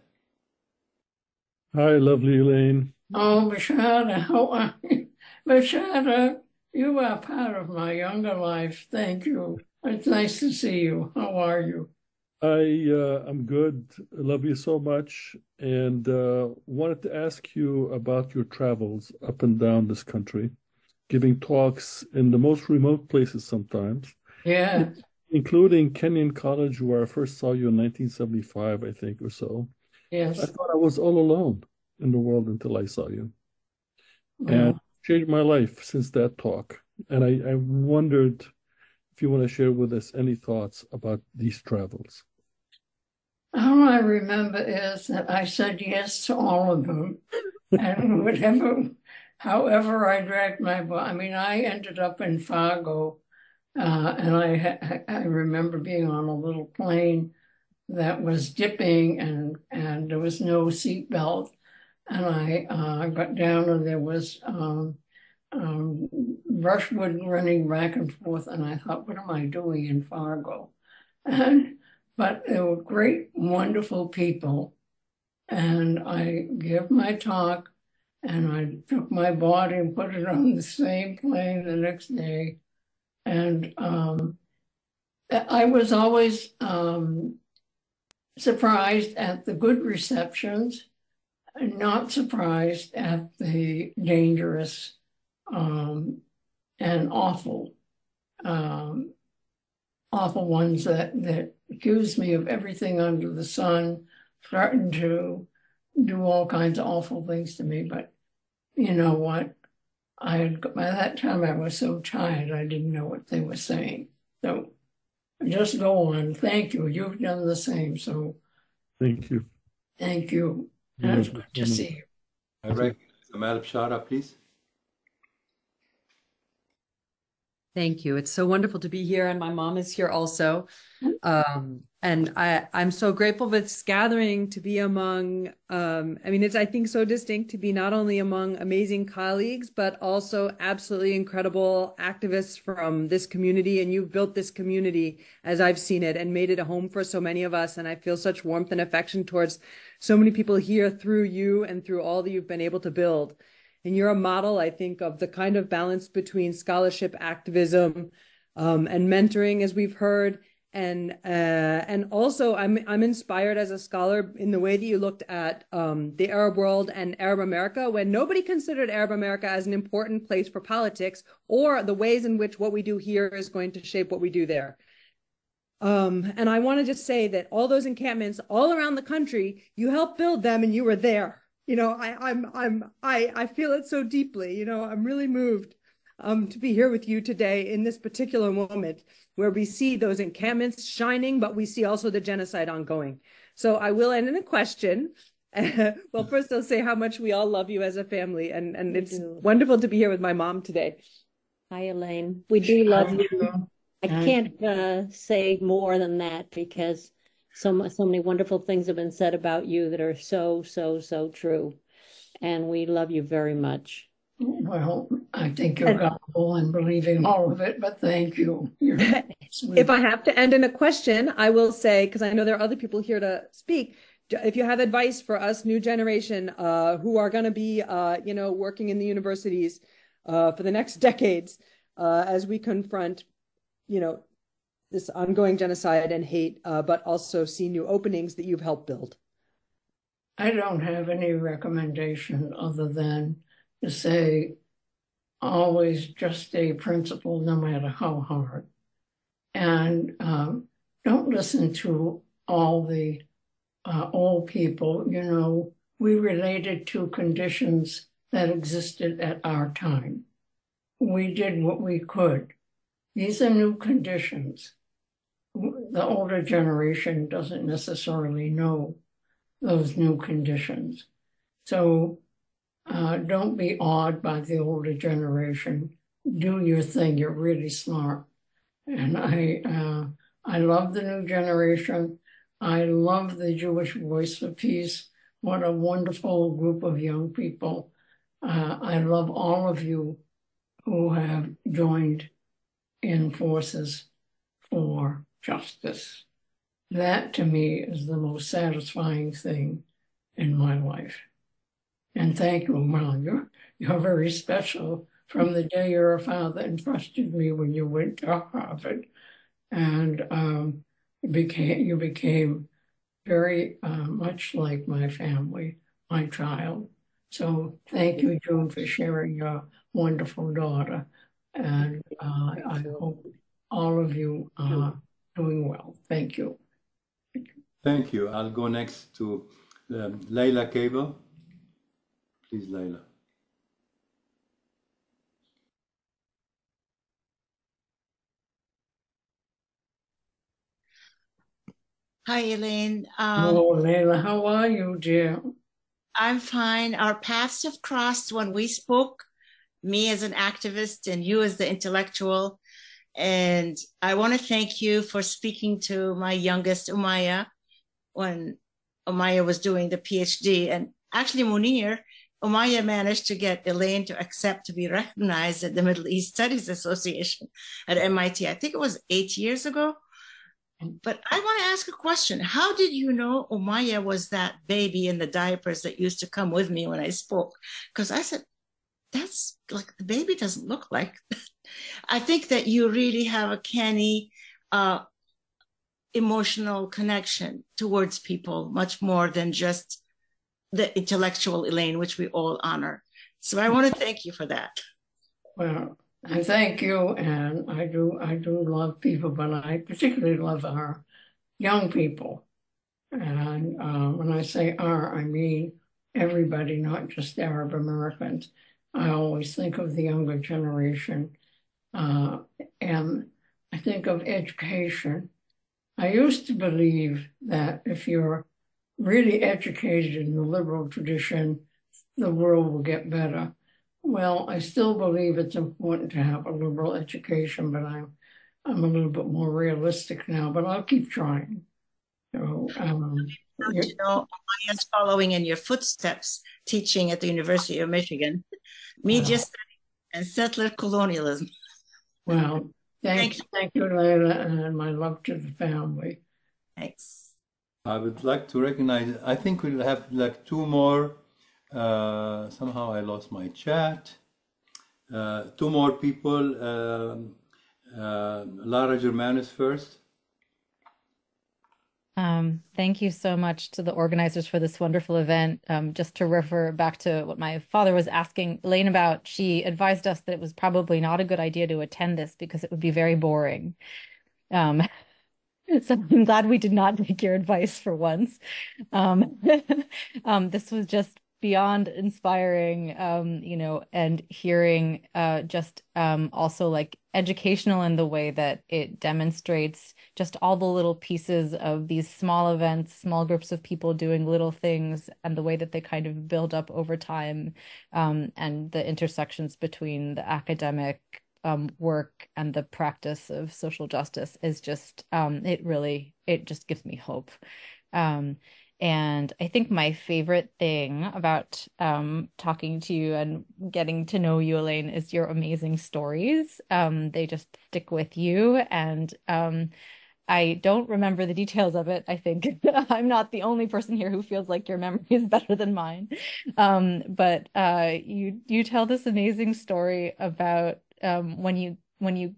Hi, lovely Elaine. Oh, Bashara, how are you? Bashara, you are part of my younger life. Thank you. It's nice to see you. How are you? I'm good. I love you so much, and wanted to ask you about your travels up and down this country, giving talks in the most remote places sometimes. Yeah. Including Kenyon College, where I first saw you in 1975, I think, or so. Yes. I thought I was all alone in the world until I saw you. Yeah. And changed my life since that talk. And I wondered if you want to share with us any thoughts about these travels. All I remember is that I said yes to all of them. And however I dragged my body. I mean, I ended up in Fargo, and I remember being on a little plane that was dipping, and there was no seat belt. And I got down, and there was brushwood running back and forth, and I thought, what am I doing in Fargo? But they were great, wonderful people. And I gave my talk, and I took my body and put it on the same plane the next day. And I was always surprised at the good receptions, and not surprised at the dangerous and awful ones that accused me of everything under the sun, threatened to do all kinds of awful things to me. But you know what? By that time I was so tired I didn't know what they were saying. So just go on. Thank you. You've done the same. So thank you. Thank you. And it's good to see you. All right. Amal Shara, please. Thank you. It's so wonderful to be here, and my mom is here also. And I'm so grateful for this gathering to be among, it's, I think, so distinct to be not only among amazing colleagues, but also absolutely incredible activists from this community. And you've built this community as I've seen it and made it a home for so many of us. And I feel such warmth and affection towards so many people here through you and through all that you've been able to build. And you're a model, I think, of the kind of balance between scholarship, activism, and mentoring, as we've heard. And also, I'm inspired as a scholar in the way that you looked at the Arab world and Arab America, when nobody considered Arab America as an important place for politics, or the ways in which what we do here is going to shape what we do there. And I want to just say that all those encampments all around the country, you helped build them, and you were there. You know, I feel it so deeply. You know, I'm really moved to be here with you today in this particular moment where we see those encampments shining, but we see also the genocide ongoing. So I will end in a question. Well, first I'll say how much we all love you as a family, and it's wonderful to be here with my mom today. Hi, Elaine. We do love you. I can't say more than that, because so many wonderful things have been said about you that are so true. And we love you very much. Well, I think you're gullible in believing all of it, but thank you. If I have to end in a question, I will say, because I know there are other people here to speak, if you have advice for us, new generation, who are going to be, working in the universities for the next decades, as we confront, this ongoing genocide and hate, but also see new openings that you've helped build. I don't have any recommendation other than to say, always just stay principled no matter how hard. And don't listen to all the old people. You know, we related to conditions that existed at our time. We did what we could. These are new conditions. The older generation doesn't necessarily know those new conditions. So don't be awed by the older generation. Do your thing. You're really smart. And I love the new generation. I love the Jewish Voice for Peace. What a wonderful group of young people. I love all of you who have joined in forces for justice. That, to me, is the most satisfying thing in my life. And thank you, Mom. You're very special from the day your father entrusted me when you went to Harvard. And you became very much like my family, my child. So thank you, June, for sharing your wonderful daughter. And I hope all of you are doing well. Thank you. Thank you. I'll go next to Layla Cable. Please, Layla. Hi, Elaine. Hello, Layla. How are you, dear? I'm fine. Our paths have crossed when we spoke, me as an activist and you as the intellectual. And I want to thank you for speaking to my youngest, Umayya, when Umayya was doing the PhD. And actually, Munir, Umayya managed to get Elaine to accept to be recognized at the Middle East Studies Association at MIT. I think it was 8 years ago. But I want to ask a question. How did you know Umayya was that baby in the diapers that used to come with me when I spoke? Because I said, that's like, the baby doesn't look like that. I think that you really have a canny, emotional connection towards people, much more than just the intellectual Elaine, which we all honor. So I want to thank you for that. Well, I thank you, and I do love people, but I particularly love our young people. And when I say our, I mean everybody, not just Arab Americans. I always think of the younger generation, and I think of education. I used to believe that if you're really educated in the liberal tradition, the world will get better. well, I still believe it's important to have a liberal education, but I'm a little bit more realistic now, but I'll keep trying. So, Maya is following in your footsteps, teaching at the University of Michigan, media studies and settler colonialism. Well, thank you, Leila, and my love to the family. Thanks. I would like to recognize, I think we'll have like two more. Somehow I lost my chat. Two more people. Lara Germanis first. Thank you so much to the organizers for this wonderful event. Just to refer back to what my father was asking Elaine about, she advised us that it was probably not a good idea to attend this because it would be very boring. So I'm glad we did not take your advice for once. This was just beyond inspiring, and hearing just also like educational in the way that it demonstrates just all the little pieces of these small events, small groups of people doing little things, and the way that they kind of build up over time, and the intersections between the academic work and the practice of social justice is just it just gives me hope. And I think my favorite thing about talking to you and getting to know you, Elaine, is your amazing stories. They just stick with you, and I don't remember the details of it. I think I'm not the only person here who feels like your memory is better than mine. But you tell this amazing story about when you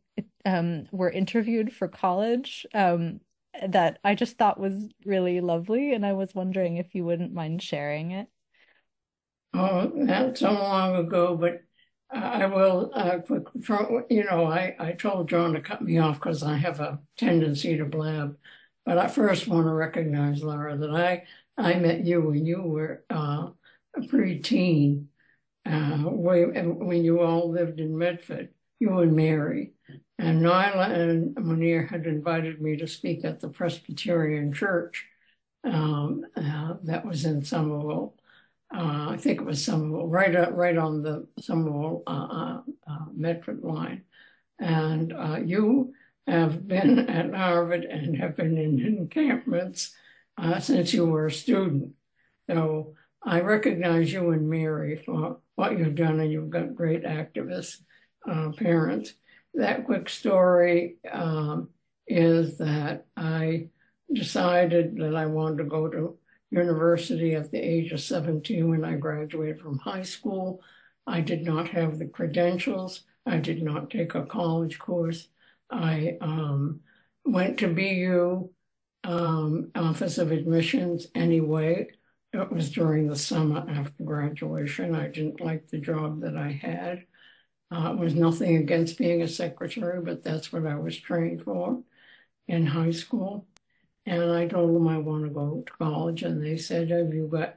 were interviewed for college, that I just thought was really lovely, and I was wondering if you wouldn't mind sharing it. Oh, not so long ago, but I will I told John to cut me off because I have a tendency to blab. But I first want to recognize, Laura, that I met you when you were a preteen, when you all lived in Medford, you and Mary. And Nyla and Munir had invited me to speak at the Presbyterian Church that was in Somerville. I think it was Somerville, right on the Somerville Medford line. And you have been at Harvard and have been in encampments since you were a student. So I recognize you and Mary for what you've done, and you've got great activist parents. That quick story is that I decided that I wanted to go to university at the age of 17 when I graduated from high school. I did not have the credentials. I did not take a college course. I went to BU Office of Admissions anyway. It was during the summer after graduation. I didn't like the job that I had. It was nothing against being a secretary, but that's what I was trained for in high school. And I told them I want to go to college, and they said, "Have you got?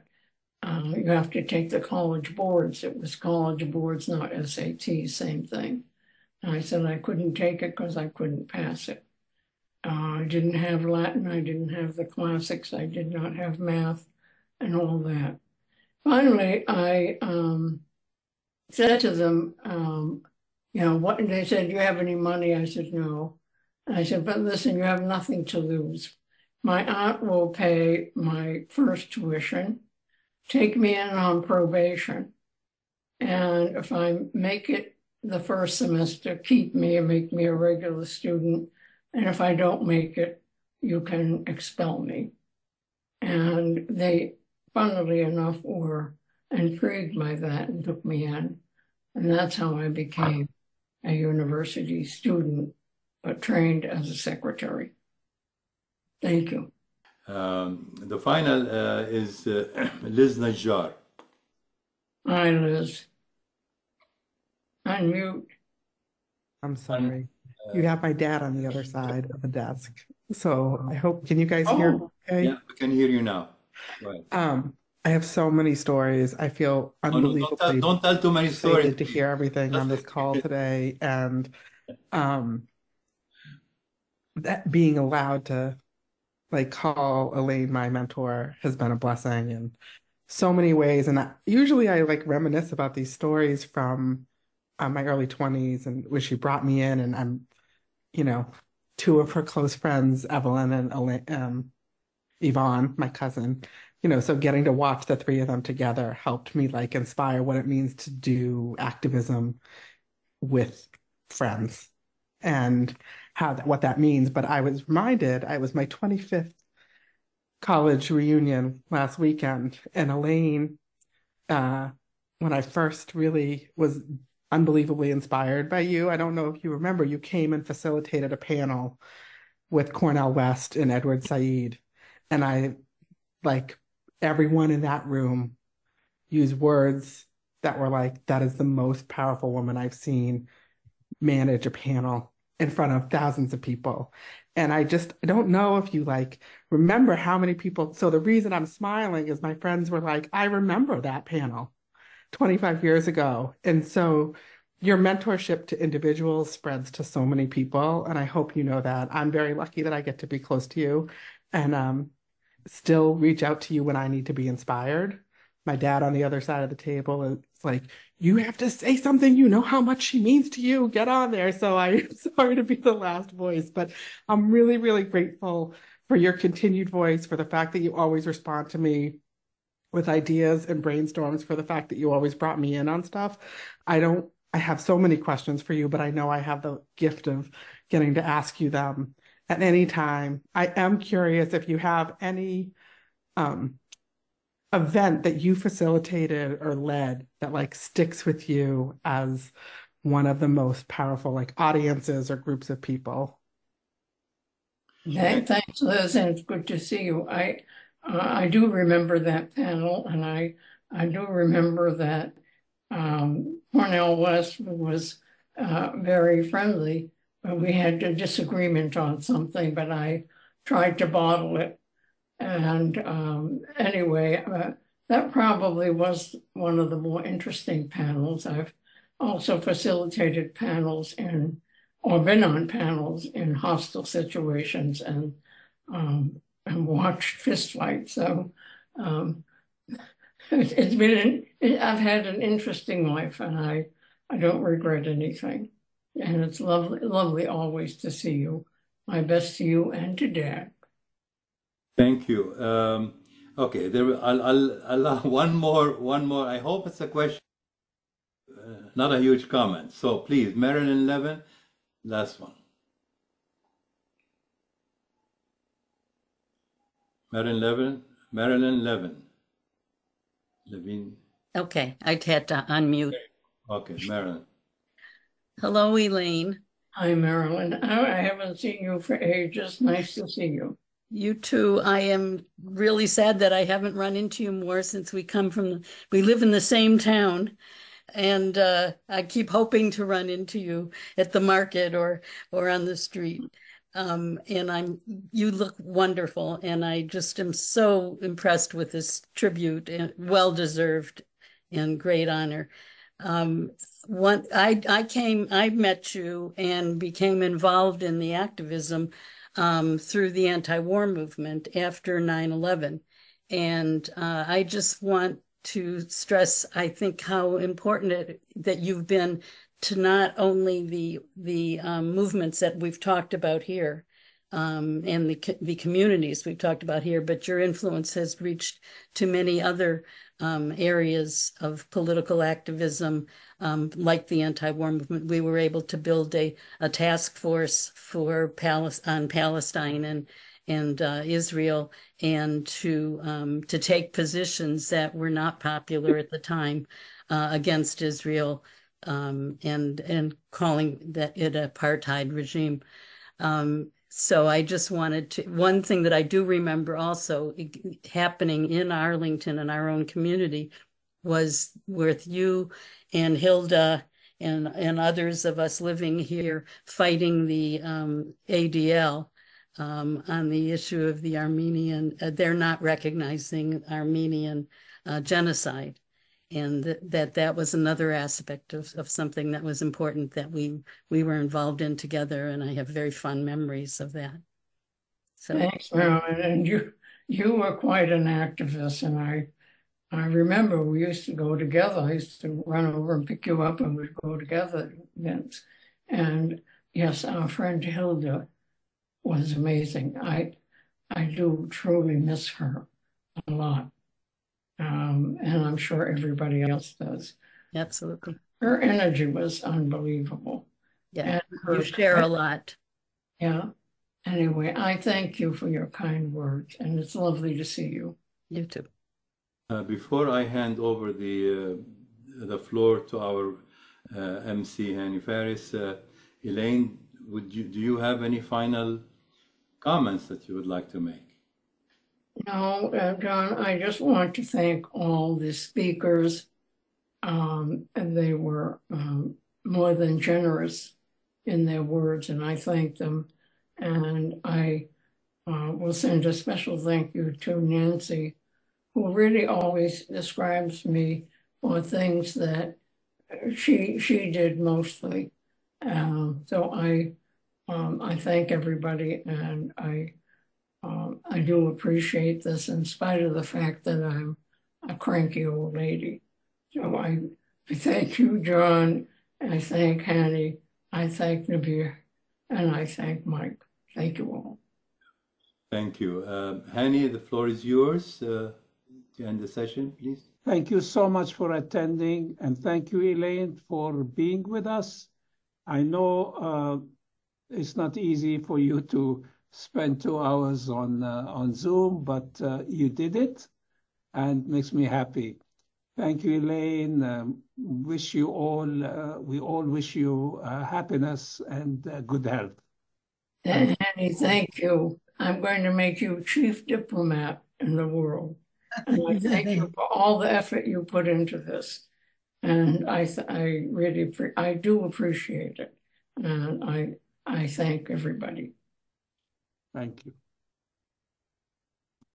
You have to take the college boards." It was college boards, not SAT, same thing. And I said I couldn't take it because I couldn't pass it. I didn't have Latin, I didn't have the classics, I did not have math, and all that. Finally, I said to them, what? And they said, "Do you have any money?" I said, "No." And I said, "But listen, you have nothing to lose. My aunt will pay my first tuition, take me in on probation, and if I make it the first semester, keep me and make me a regular student. And if I don't make it, you can expel me." And they, funnily enough, were intrigued by that and took me in. And that's how I became a university student, but trained as a secretary. Thank you. The final is Liz Najjar. Hi, Liz. Unmute. I'm sorry. You have my dad on the other side of the desk. So I hope, can you guys hear me okay? Yeah, we can hear you now. Right. I have so many stories. I feel unbelievably don't tell too many stories excited to hear everything on this call today. And that being allowed to call Elaine my mentor has been a blessing. And so many ways. And usually I like reminisce about these stories from my early 20s and when she brought me in, and I'm, you know, two of her close friends, Evelyn and Yvonne, my cousin, so getting to watch the three of them together helped me like inspire what it means to do activism with friends and what that means. But I was reminded, I was my 25th college reunion last weekend, and Elaine, when I first really was unbelievably inspired by you, I don't know if you remember, you came and facilitated a panel with Cornel West and Edward Said, and I, like, everyone in that room used words that were like, that is the most powerful woman I've seen manage a panel in front of thousands of people. And I don't know if you like remember how many people. So the reason I'm smiling is my friends were like, I remember that panel 25 years ago. And so your mentorship to individuals spreads to so many people. And I hope you know that. I'm very lucky that I get to be close to you and still reach out to you when I need to be inspired. My dad on the other side of the table is like, you have to say something, you know how much she means to you, get on there. So I'm sorry to be the last voice, but I'm really, really grateful for your continued voice, for the fact that you always respond to me with ideas and brainstorms, for the fact that you always brought me in on stuff. I have so many questions for you, but I know I have the gift of getting to ask you them at any time. I am curious if you have any event that you facilitated or led that like sticks with you as one of the most powerful like audiences or groups of people. Thanks, Liz, and it's good to see you. I do remember that panel, and I do remember that Cornel West was very friendly, but we had a disagreement on something, but I tried to bottle it. And anyway, that probably was one of the more interesting panels. I've also facilitated panels or been on panels in hostile situations and watched fistfights. So it's been, I've had an interesting life, and I don't regret anything. And it's lovely always to see you. My best to you and to Dad. Thank you. Okay, I'll allow one more. I hope it's a question, not a huge comment. So please, Marilyn Levin, last one. Marilyn Levin. Levine. Okay, I had to unmute. Okay, Marilyn. Hello, Elaine. Hi, Marilyn. I haven't seen you for ages. Nice to see you. You too. I am really sad that I haven't run into you more since we live in the same town. And I keep hoping to run into you at the market or on the street. And you look wonderful. And I just am so impressed with this tribute, and well-deserved and great honor. I met you and became involved in the activism through the anti-war movement after 9/11. And I just want to stress, I think, how important that you've been to not only the movements that we've talked about here and the communities we've talked about here, but your influence has reached to many other areas of political activism, like the anti-war movement. We were able to build a task force on Palestine and Israel, and to take positions that were not popular at the time against Israel, and calling it an apartheid regime. So I just wanted to, one thing that I do remember also happening in Arlington in our own community was with you and Hilda and others of us living here fighting the ADL on the issue of the Armenian, they're not recognizing Armenian genocide. And that was another aspect of something that was important that we were involved in together, and I have very fond memories of that. So thanks, Marilyn. And you were quite an activist, and I remember we used to go together. I used to run over and pick you up and we'd go together to events. And yes, our friend Hilda was amazing. I do truly miss her a lot. And I'm sure everybody else does. Absolutely. Her energy was unbelievable. Yeah, And you share a lot. Yeah. Anyway, I thank you for your kind words, and it's lovely to see you. You too. Before I hand over the floor to our MC Hani Faris, Elaine, do you have any final comments that you would like to make? No, John, I just want to thank all the speakers. And they were more than generous in their words, and I thank them. And I will send a special thank you to Nancy, who really always describes me for things that she did mostly. So I thank everybody, and I do appreciate this in spite of the fact that I'm a cranky old lady. So I thank you, John. I thank Hani. I thank Nabir, and I thank Mike. Thank you all. Thank you. Hani, the floor is yours to end the session, please. Thank you so much for attending, and thank you, Elaine, for being with us. I know it's not easy for you to spend 2 hours on Zoom, but you did it, and makes me happy. Thank you, Elaine. Wish you all, we all wish you happiness and good health. Hani, thank you. I'm going to make you chief diplomat in the world. And I thank you for all the effort you put into this. And I really, I do appreciate it. And I thank everybody. Thank you.